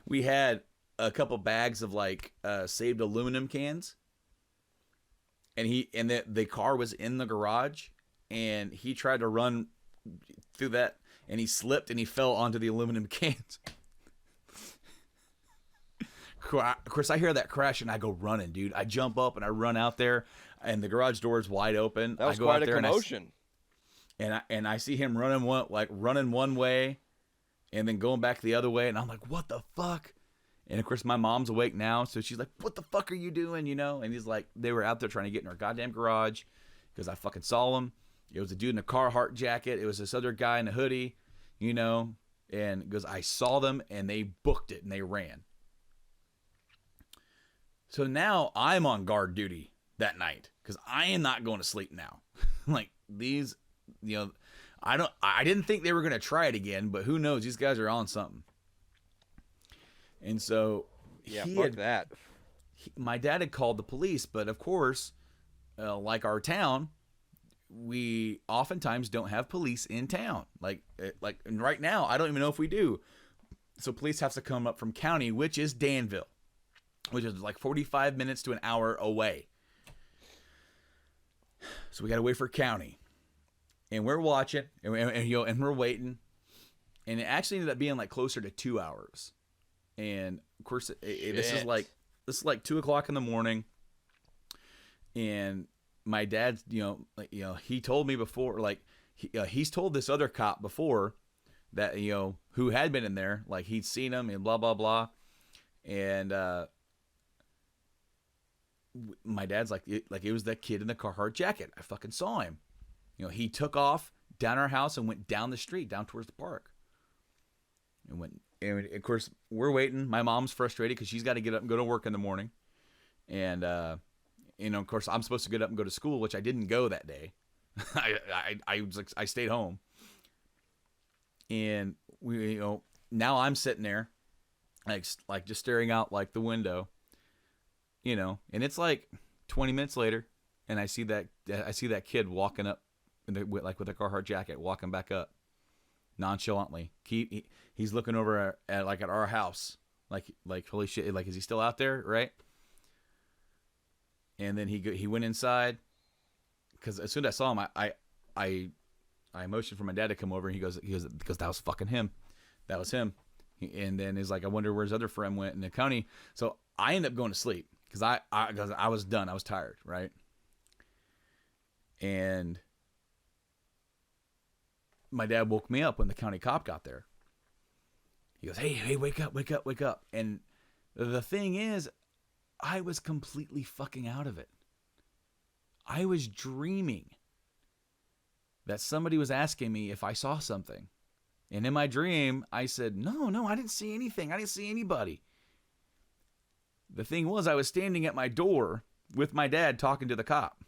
We had a couple bags of like saved aluminum cans, and the car was in the garage, and he tried to run through that, and he slipped and he fell onto the aluminum cans. Of course, I hear that crash and I go running, dude. I jump up and I run out there, and the garage door is wide open. That was I go quite out a there commotion. and I see him running one way, and then going back the other way, and I'm like, what the fuck? And of course, my mom's awake now, so she's like, "What the fuck are you doing?" And he's like, they were out there trying to get in our goddamn garage because I fucking saw him. It was a dude in a Carhartt jacket. It was this other guy in a hoodie, and because I saw them and they booked it and they ran. So now I'm on guard duty that night because I am not going to sleep now. Like these, I didn't think they were going to try it again, but who knows? These guys are on something. And so, my dad had called the police, but of course, like our town, we oftentimes don't have police in town. And right now, I don't even know if we do. So police have to come up from county, which is Danville, which is like 45 minutes to an hour away. So we got to wait for county, and we're watching, and we're waiting, and it actually ended up being like closer to 2 hours. And of course, this is like 2:00 in the morning, and my dad's, he told me before, like he's told this other cop before that who had been in there, like he'd seen him and blah blah blah, and my dad's like it was that kid in the Carhartt jacket. I fucking saw him. He took off down our house and went down the street, down towards the park, and of course, we're waiting. My mom's frustrated because she's got to get up and go to work in the morning. And, of course, I'm supposed to get up and go to school, which I didn't go that day. I stayed home. And, now I'm sitting there, like just staring out, like, the window, and it's like 20 minutes later, and I see that kid walking up, with a Carhartt jacket, walking back up. Nonchalantly, he's looking over at our house, like holy shit, like is he still out there, right? And then he went inside, because as soon as I saw him, I motioned for my dad to come over, and he goes because that was fucking him, that was him, and then he's like, I wonder where his other friend went in the county. So I ended up going to sleep because I was done, I was tired, right? And my dad woke me up when the county cop got there. He goes, hey, wake up. And the thing is, I was completely fucking out of it. I was dreaming that somebody was asking me if I saw something. And in my dream, I said, no, I didn't see anything. I didn't see anybody. The thing was, I was standing at my door with my dad talking to the cop.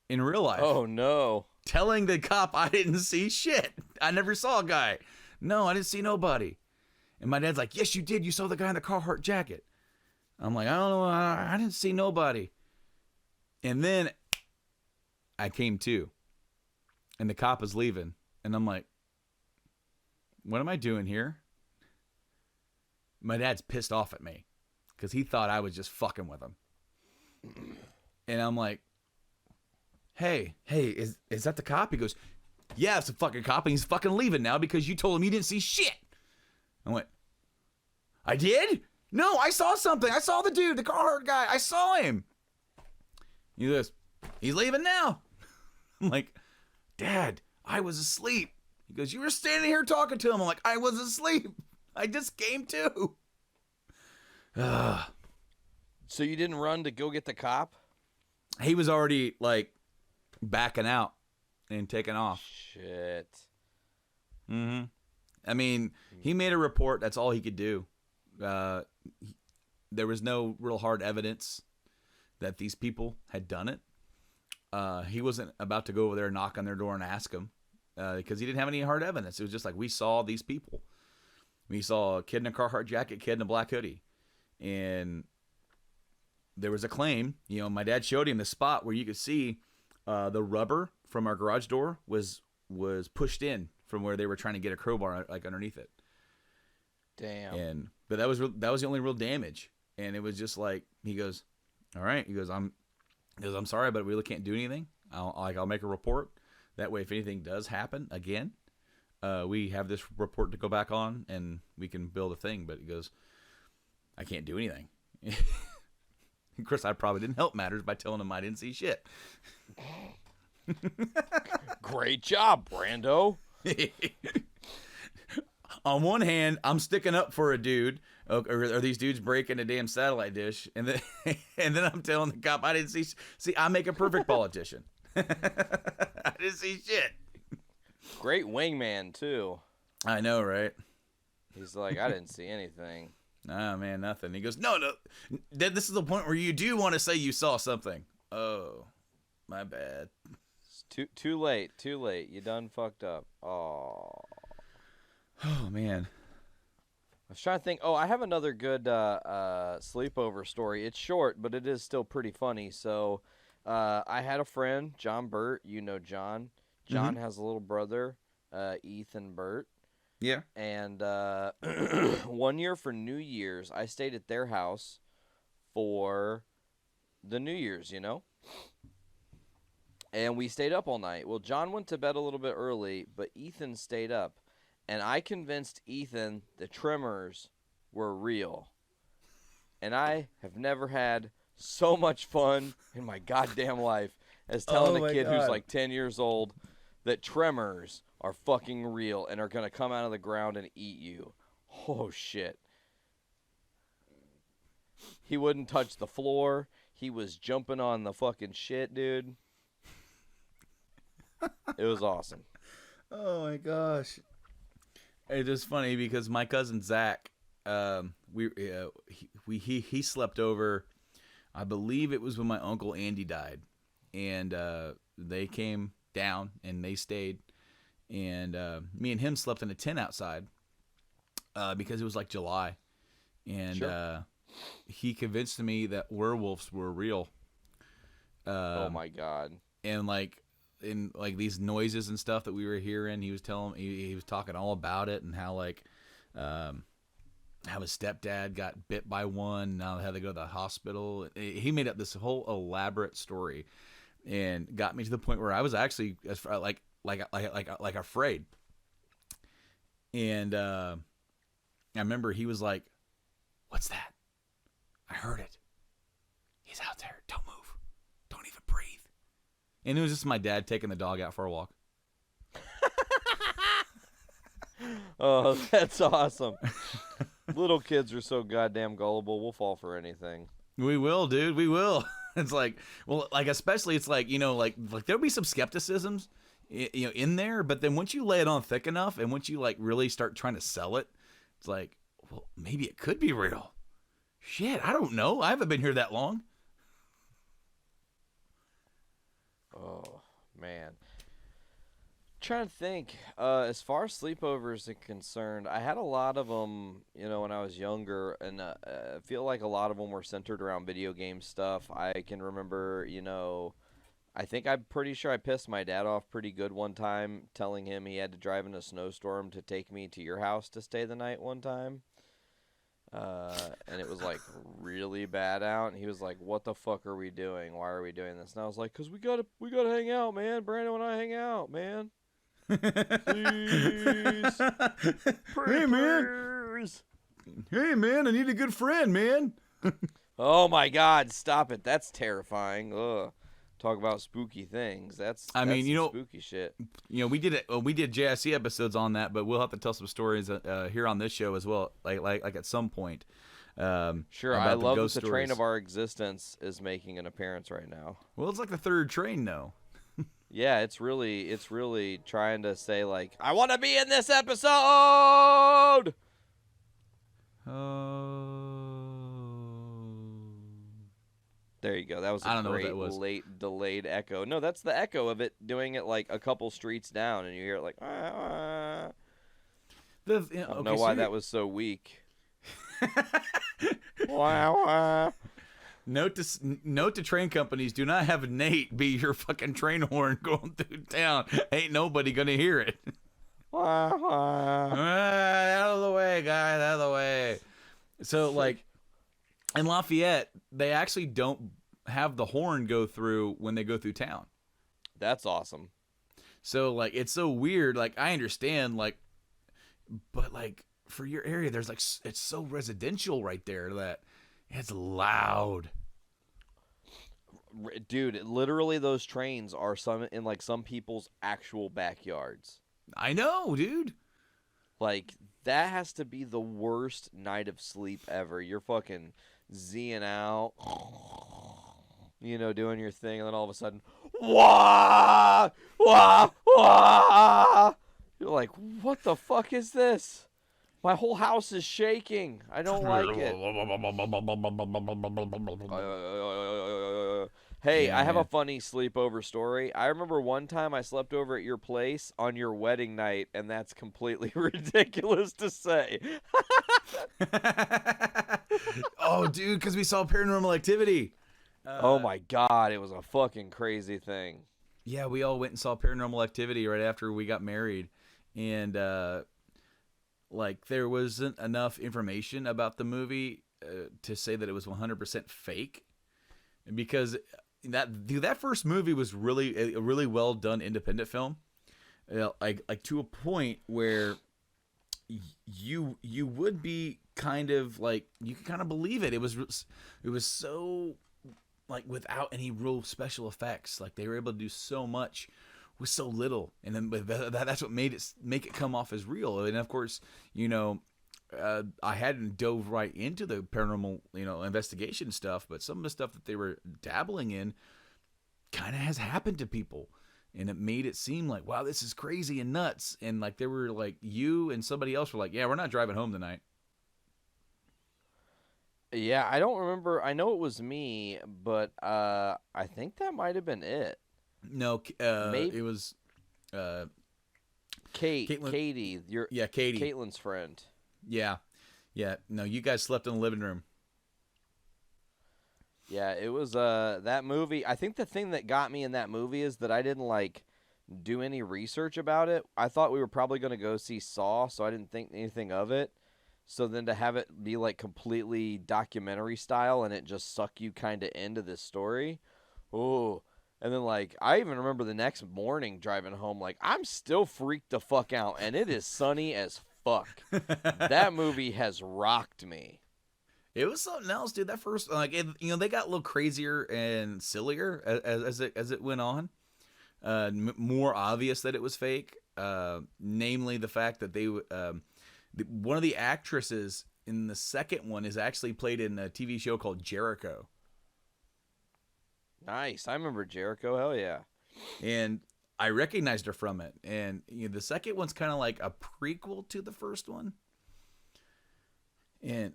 In real life. Oh, no. Telling the cop I didn't see shit. I never saw a guy. No, I didn't see nobody. And my dad's like, yes, you did. You saw the guy in the Carhartt jacket. I'm like, I don't know. I didn't see nobody. And then I came to, and the cop is leaving, and I'm like, what am I doing here? My dad's pissed off at me because he thought I was just fucking with him. And I'm like, hey, is that the cop? He goes, yeah, it's a fucking cop, and he's fucking leaving now because you told him you didn't see shit. I went, I did? No, I saw something. I saw the dude, the Carhartt guy. I saw him. He goes, he's leaving now. I'm like, Dad, I was asleep. He goes, you were standing here talking to him. I'm like, I was asleep. I just came to. So you didn't run to go get the cop? He was already, like, backing out and taking off. Shit. Mm-hmm. I mean, he made a report. That's all he could do. There was no real hard evidence that these people had done it. He wasn't about to go over there and knock on their door and ask them because he didn't have any hard evidence. It was just like, we saw these people. We saw a kid in a Carhartt jacket, kid in a black hoodie. And there was a claim, my dad showed him the spot where you could see the rubber from our garage door was pushed in from where they were trying to get a crowbar like underneath it. Damn. But that was the only real damage. And it was just like, he goes, all right. He goes, I'm sorry, but we really can't do anything. I'll make a report. That way, if anything does happen again, we have this report to go back on and we can build a thing. But he goes, I can't do anything. Of course, I probably didn't help matters by telling him I didn't see shit. Great job, Brando. On one hand, I'm sticking up for a dude, or these dudes breaking a damn satellite dish, and then I'm telling the cop I didn't see. See, I make a perfect politician. I didn't see shit. Great wingman too. I know, right? He's like, I didn't see anything. Oh man, nothing. He goes, no. This is the point where you do want to say you saw something. Oh, my bad. It's too late. You done fucked up. Oh man. I was trying to think. Oh, I have another good sleepover story. It's short, but it is still pretty funny. So, I had a friend, John Burt. You know John. John has a little brother, Ethan Burt. Yeah. And one year for New Year's, I stayed at their house for the New Year's, And we stayed up all night. Well, John went to bed a little bit early, but Ethan stayed up. And I convinced Ethan the Tremors were real. And I have never had so much fun in my goddamn life as telling a kid who's like 10 years old that Tremors are fucking real and are going to come out of the ground and eat you. Oh, shit. He wouldn't touch the floor. He was jumping on the fucking shit, dude. It was awesome. Oh, my gosh. It's just funny because my cousin Zach, he slept over. I believe it was when my uncle Andy died, and they came down and they stayed, and me and him slept in a tent outside because it was like July, and Sure. He convinced me that werewolves were real. Oh my God! And in these noises and stuff that we were hearing, he was talking all about it and how how his stepdad got bit by one. Now they had to go to the hospital. He made up this whole elaborate story and got me to the point where I was actually like afraid. And I remember he was like, "What's that? I heard it. He's out there. Don't move. Don't even breathe." And it was just my dad taking the dog out for a walk. Oh, that's awesome. Little kids are so goddamn gullible. We'll fall for anything. We will, dude. We will. It's like, well, especially it's like, there'll be some skepticisms, in there. But then once you lay it on thick enough and once you really start trying to sell it, it's like, well, maybe it could be real. Shit, I don't know. I haven't been here that long. Oh, man. Trying to think. As far as sleepovers are concerned, I had a lot of them, when I was younger, and I feel like a lot of them were centered around video game stuff. I can remember, I'm pretty sure I pissed my dad off pretty good one time, telling him he had to drive in a snowstorm to take me to your house to stay the night one time. And it was like really bad out, and he was like, "What the fuck are we doing? Why are we doing this?" And I was like, "Cause we gotta hang out, man. Brandon and I hang out, man. Please, Hey man, hey man, I need a good friend, man. Oh my God, stop it! That's terrifying. Ugh. Talk about spooky things. That's spooky shit. We did JSC episodes on that, but we'll have to tell some stories here on this show as well, like at some point. Sure, I love that the train of our existence is making an appearance right now. Well, it's like the third train, though. Yeah, it's really trying to say, like, I want to be in this episode. There you go. That was a great late delayed echo. No, that's the echo of it doing it like a couple streets down, and you hear it like. I don't know why that was so weak. Wow. Note to train companies: do not have Nate be your fucking train horn going through town. Ain't nobody gonna hear it. Out of the way, guys. Out of the way. So like. In Lafayette, they actually don't have the horn go through when they go through town. That's awesome. So, like, it's so weird. Like, I understand, like, but, like, for your area, there's, like, it's so residential right there that it's loud. Dude, literally those trains are in some people's actual backyards. I know, dude. Like, that has to be the worst night of sleep ever. You're fucking Z'ing out, doing your thing, and then all of a sudden, wah, wah, wah. You're like, what the fuck is this? My whole house is shaking. I don't like it. Hey, yeah, I have a funny sleepover story. I remember one time I slept over at your place on your wedding night, and that's completely ridiculous to say. Oh, dude, because we saw Paranormal Activity. Oh, my God. It was a fucking crazy thing. Yeah, we all went and saw Paranormal Activity right after we got married. And, there wasn't enough information about the movie to say that it was 100% fake. Because that first movie was really a really well done independent film, like to a point where you would be kind of like you could kind of believe it. It was so like without any real special effects. Like they were able to do so much with so little, and then that's what make it come off as real. And of course, I hadn't dove right into the paranormal, investigation stuff, but some of the stuff that they were dabbling in kind of has happened to people, and it made it seem like, wow, this is crazy and nuts. And like, there were like you and somebody else were like, yeah, we're not driving home tonight. Yeah, I don't remember. I know it was me, but I think that might have been it. No, maybe it was Katie. Katie. Caitlin's friend. Yeah. No, you guys slept in the living room. Yeah, it was that movie. I think the thing that got me in that movie is that I didn't do any research about it. I thought we were probably going to go see Saw, so I didn't think anything of it. So then to have it be completely documentary style and it just suck you kind of into this story. Oh. And then I even remember the next morning driving home, I'm still freaked the fuck out, and it is sunny as fuck. That movie has rocked me. It was something else, dude. That first, they got a little crazier and sillier as it went on. More obvious that it was fake. Namely, the fact that one of the actresses in the second one is actually played in a TV show called Jericho. Nice. I remember Jericho. Hell yeah. And I recognized her from it. And the second one's kind of like a prequel to the first one. And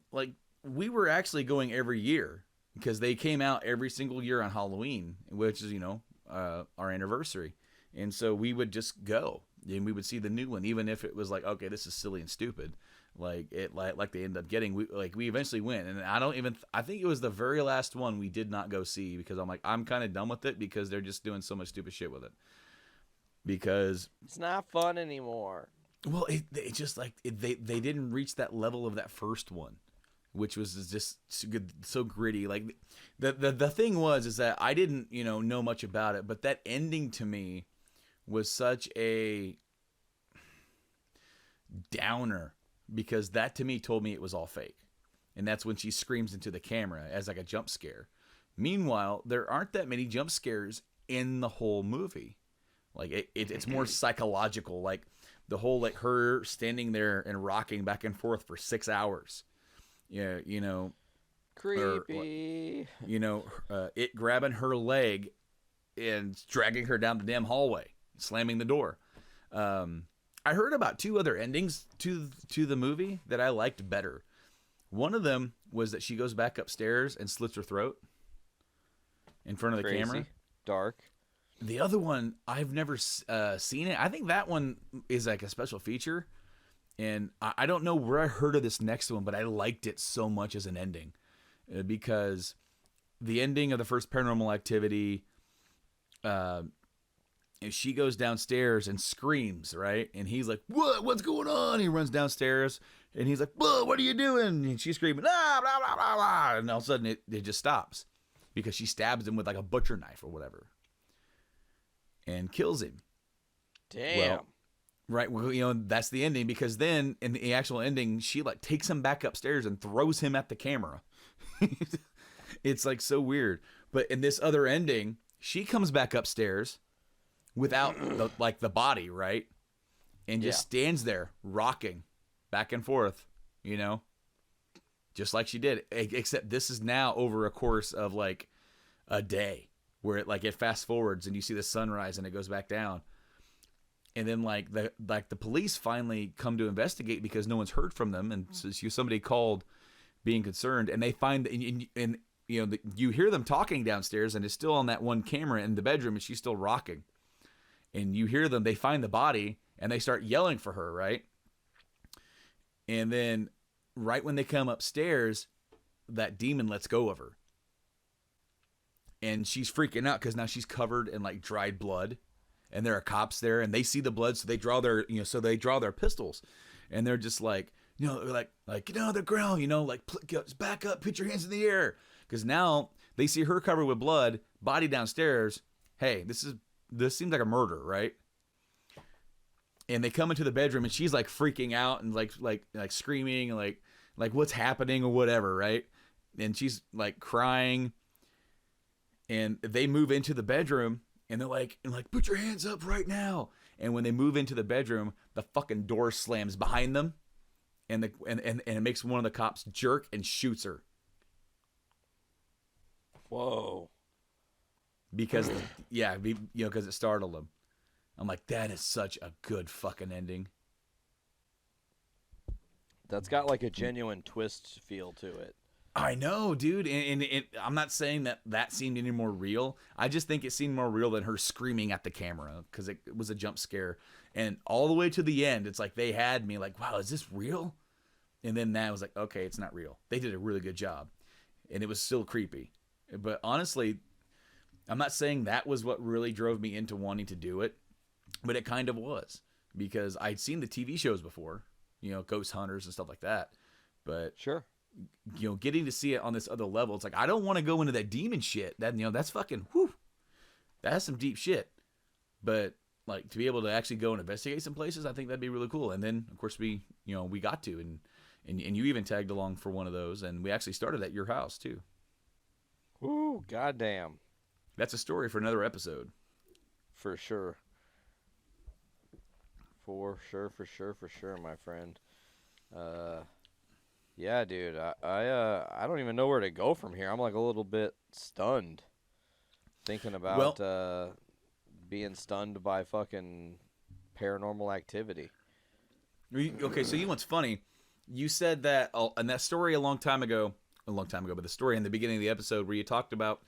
we were actually going every year because they came out every single year on Halloween, which is, our anniversary. And so we would just go. and we would see the new one, even if it was like, okay, this is silly and stupid, like they ended up getting. We eventually went, and I think it was the very last one we did not go see because I'm like, I'm kind of done with it because they're just doing so much stupid shit with it. Because it's not fun anymore. Well, it just like they didn't reach that level of that first one, which was just so good, so gritty. Like the thing is that I didn't know much about it, but that ending to me was such a downer because that to me told me it was all fake, and that's when she screams into the camera as like a jump scare. Meanwhile, there aren't that many jump scares in the whole movie. Like it's more psychological, like the whole like her standing there and rocking back and forth for 6 hours. Yeah, creepy. It grabbing her leg and dragging her down the damn hallway, slamming the door. I heard about 2 other endings to the movie that I liked better. One of them was that she goes back upstairs and slits her throat in front of the camera. Dark. The other one, I've never seen it. I think that one is like a special feature. And I don't know where I heard of this next one, but I liked it so much as an ending. Because the ending of the first Paranormal Activity, she goes downstairs and screams, right? And he's like, what's going on? He runs downstairs and he's like, what are you doing? And she's screaming, blah, blah, blah, blah, blah. And all of a sudden it just stops because she stabs him with like a butcher knife or whatever and kills him. Damn. Well, right. Well, that's the ending because then in the actual ending, she like takes him back upstairs and throws him at the camera. It's like so weird. But in this other ending, she comes back upstairs without the body, right? And just stands there rocking back and forth, just like she did. Except this is now over a course of like a day where it fast forwards and you see the sunrise and it goes back down. And then the police finally come to investigate because no one's heard from them. And so somebody called being concerned and they find, and you hear them talking downstairs and it's still on that one camera in the bedroom and she's still rocking. And you hear them, they find the body and they start yelling for her, right? And then right when they come upstairs, that demon lets go of her. And she's freaking out because now she's covered in like dried blood. And there are cops there and they see the blood. So they draw their pistols and they're just like, get on the ground, back up, put your hands in the air. Because now they see her covered with blood, body downstairs. Hey, this seems like a murder, right? And they come into the bedroom and she's like freaking out and like screaming and like what's happening or whatever, right? And she's like crying. And they move into the bedroom and they're like put your hands up right now. And when they move into the bedroom, the fucking door slams behind them, and it makes one of the cops jerk and shoots her. Whoa. Because because it startled him. I'm like, that is such a good fucking ending. That's got like a genuine twist feel to it. I know, dude. And I'm not saying that seemed any more real. I just think it seemed more real than her screaming at the camera because it was a jump scare. And all the way to the end, it's like they had me like, wow, is this real? And then that was like, okay, it's not real. They did a really good job. And it was still creepy. But honestly, I'm not saying that was what really drove me into wanting to do it, but it kind of was because I'd seen the TV shows before, Ghost Hunters and stuff like that. But sure, getting to see it on this other level, it's like I don't want to go into that demon shit. That that's fucking whew. That's some deep shit. But like to be able to actually go and investigate some places, I think that'd be really cool. And then of course we got to and you even tagged along for one of those, and we actually started at your house too. Ooh, goddamn. That's a story for another episode. For sure. For sure, my friend. Yeah, dude. I don't even know where to go from here. I'm like a little bit stunned. Thinking about being stunned by fucking Paranormal Activity. Okay, so what's funny? You said that in that story a long time ago, but the story in the beginning of the episode where you talked about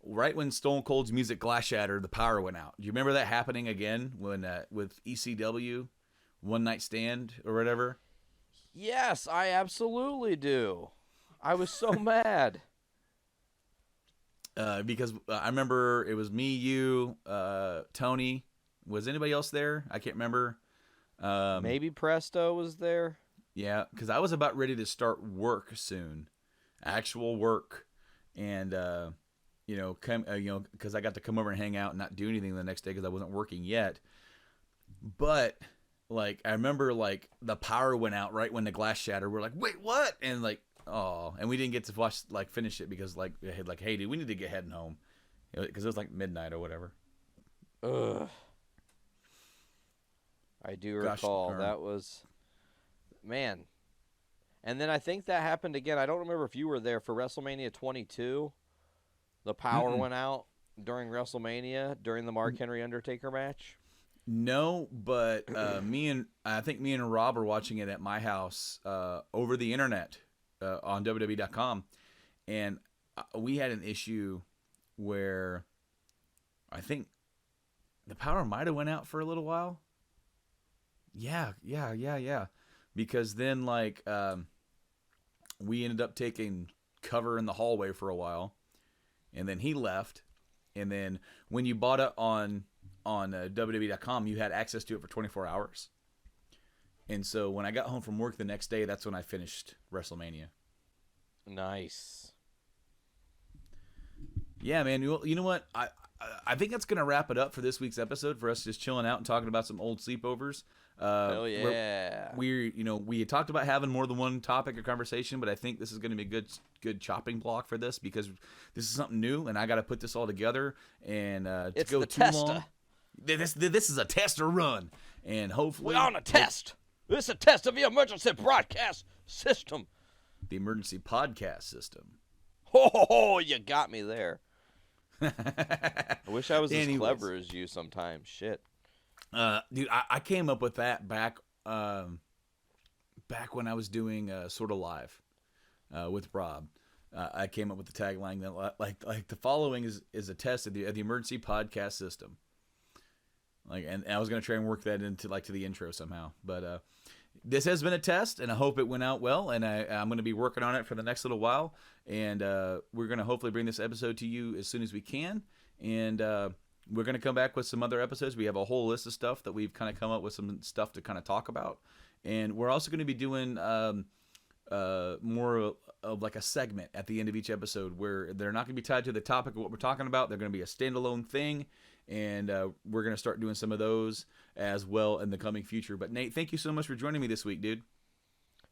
right when Stone Cold's music Glass Shattered, the power went out. Do you remember that happening again when with ECW, One Night Stand or whatever? Yes, I absolutely do. I was so mad. Because I remember it was me, you, Tony. Was anybody else there? I can't remember. Maybe Presto was there. Yeah, because I was about ready to start work soon, actual work, and because I got to come over and hang out and not do anything the next day because I wasn't working yet. But like I remember, like the power went out right when the glass shattered. We're like, wait, what? And like, oh, and we didn't get to finish it because like hey, dude, we need to get heading home because it was like midnight or whatever. Ugh. I do recall that was, man. And then I think that happened again. I don't remember if you were there for WrestleMania 22. The power went out during WrestleMania during the Mark Henry Undertaker match. No, but I think me and Rob were watching it at my house over the internet on WWE.com, and we had an issue where I think the power might have went out for a little while. Yeah. Because then, like, we ended up taking cover in the hallway for a while, and then he left. And then when you bought it on WWE.com, you had access to it for 24 hours. And so when I got home from work the next day, that's when I finished WrestleMania. Nice. Yeah, man. You know what? I think that's going to wrap it up for this week's episode, for us just chilling out and talking about some old sleepovers. Hell yeah. We had talked about having more than one topic of conversation, but I think this is going to be a good chopping block for this because this is something new, and I got to put this all together. And it's to go the too tester. long, this is a tester run, and hopefully we're on a test. This is a test of the emergency broadcast system. The emergency podcast system. Oh, you got me there. I wish I was as clever as you sometimes. Shit. Dude, I came up with that back when I was doing Sort of Live with Rob. I came up with the tagline that like the following is a test of the emergency podcast system. Like, and I was gonna try and work that into to the intro somehow, but this has been a test, and I hope it went out well. And I'm gonna be working on it for the next little while, and we're gonna hopefully bring this episode to you as soon as we can, and we're going to come back with some other episodes. We have a whole list of stuff that we've kind of come up with some stuff to kind of talk about. And we're also going to be doing more of like a segment at the end of each episode where they're not going to be tied to the topic of what we're talking about. They're going to be a standalone thing. And we're going to start doing some of those as well in the coming future. But Nate, thank you so much for joining me this week, dude.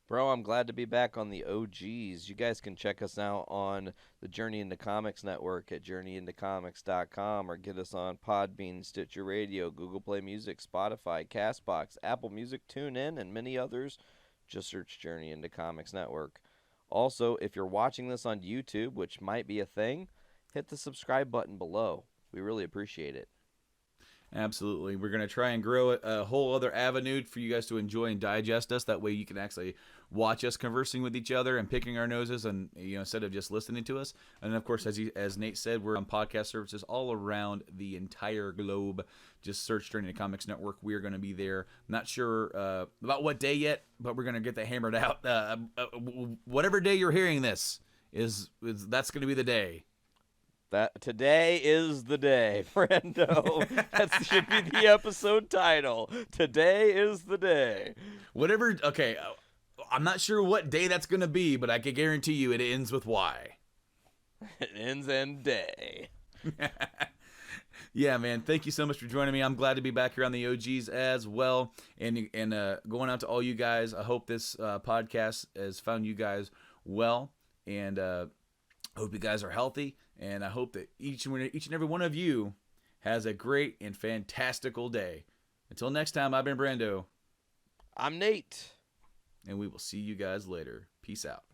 Bro, I'm glad to be back on the OGs. You guys can check us out on the Journey into Comics network at journeyintocomics.com or get us on Podbean, Stitcher Radio, Google Play Music, Spotify, CastBox, Apple Music, TuneIn, and many others. Just search Journey into Comics Network. Also, if you're watching this on YouTube, which might be a thing, hit the subscribe button below. We really appreciate it. Absolutely. We're going to try and grow a whole other avenue for you guys to enjoy and digest us. That way you can actually watch us conversing with each other and picking our noses, and instead of just listening to us. And of course, as Nate said, we're on podcast services all around the entire globe. Just search Journey to Comics Network. We're going to be there. Not sure about what day yet, but we're going to get that hammered out. Whatever day you're hearing this that's going to be the day. That today is the day, friendo. That should be the episode title. Today is the day. Whatever. Okay, I'm not sure what day that's gonna be, but I can guarantee you it ends with Y. It ends in day. Yeah, man. Thank you so much for joining me. I'm glad to be back here on the OGs as well, and going out to all you guys. I hope this podcast has found you guys well, and hope you guys are healthy. And I hope that each and every one of you has a great and fantastical day. Until next time, I've been Brando. I'm Nate. And we will see you guys later. Peace out.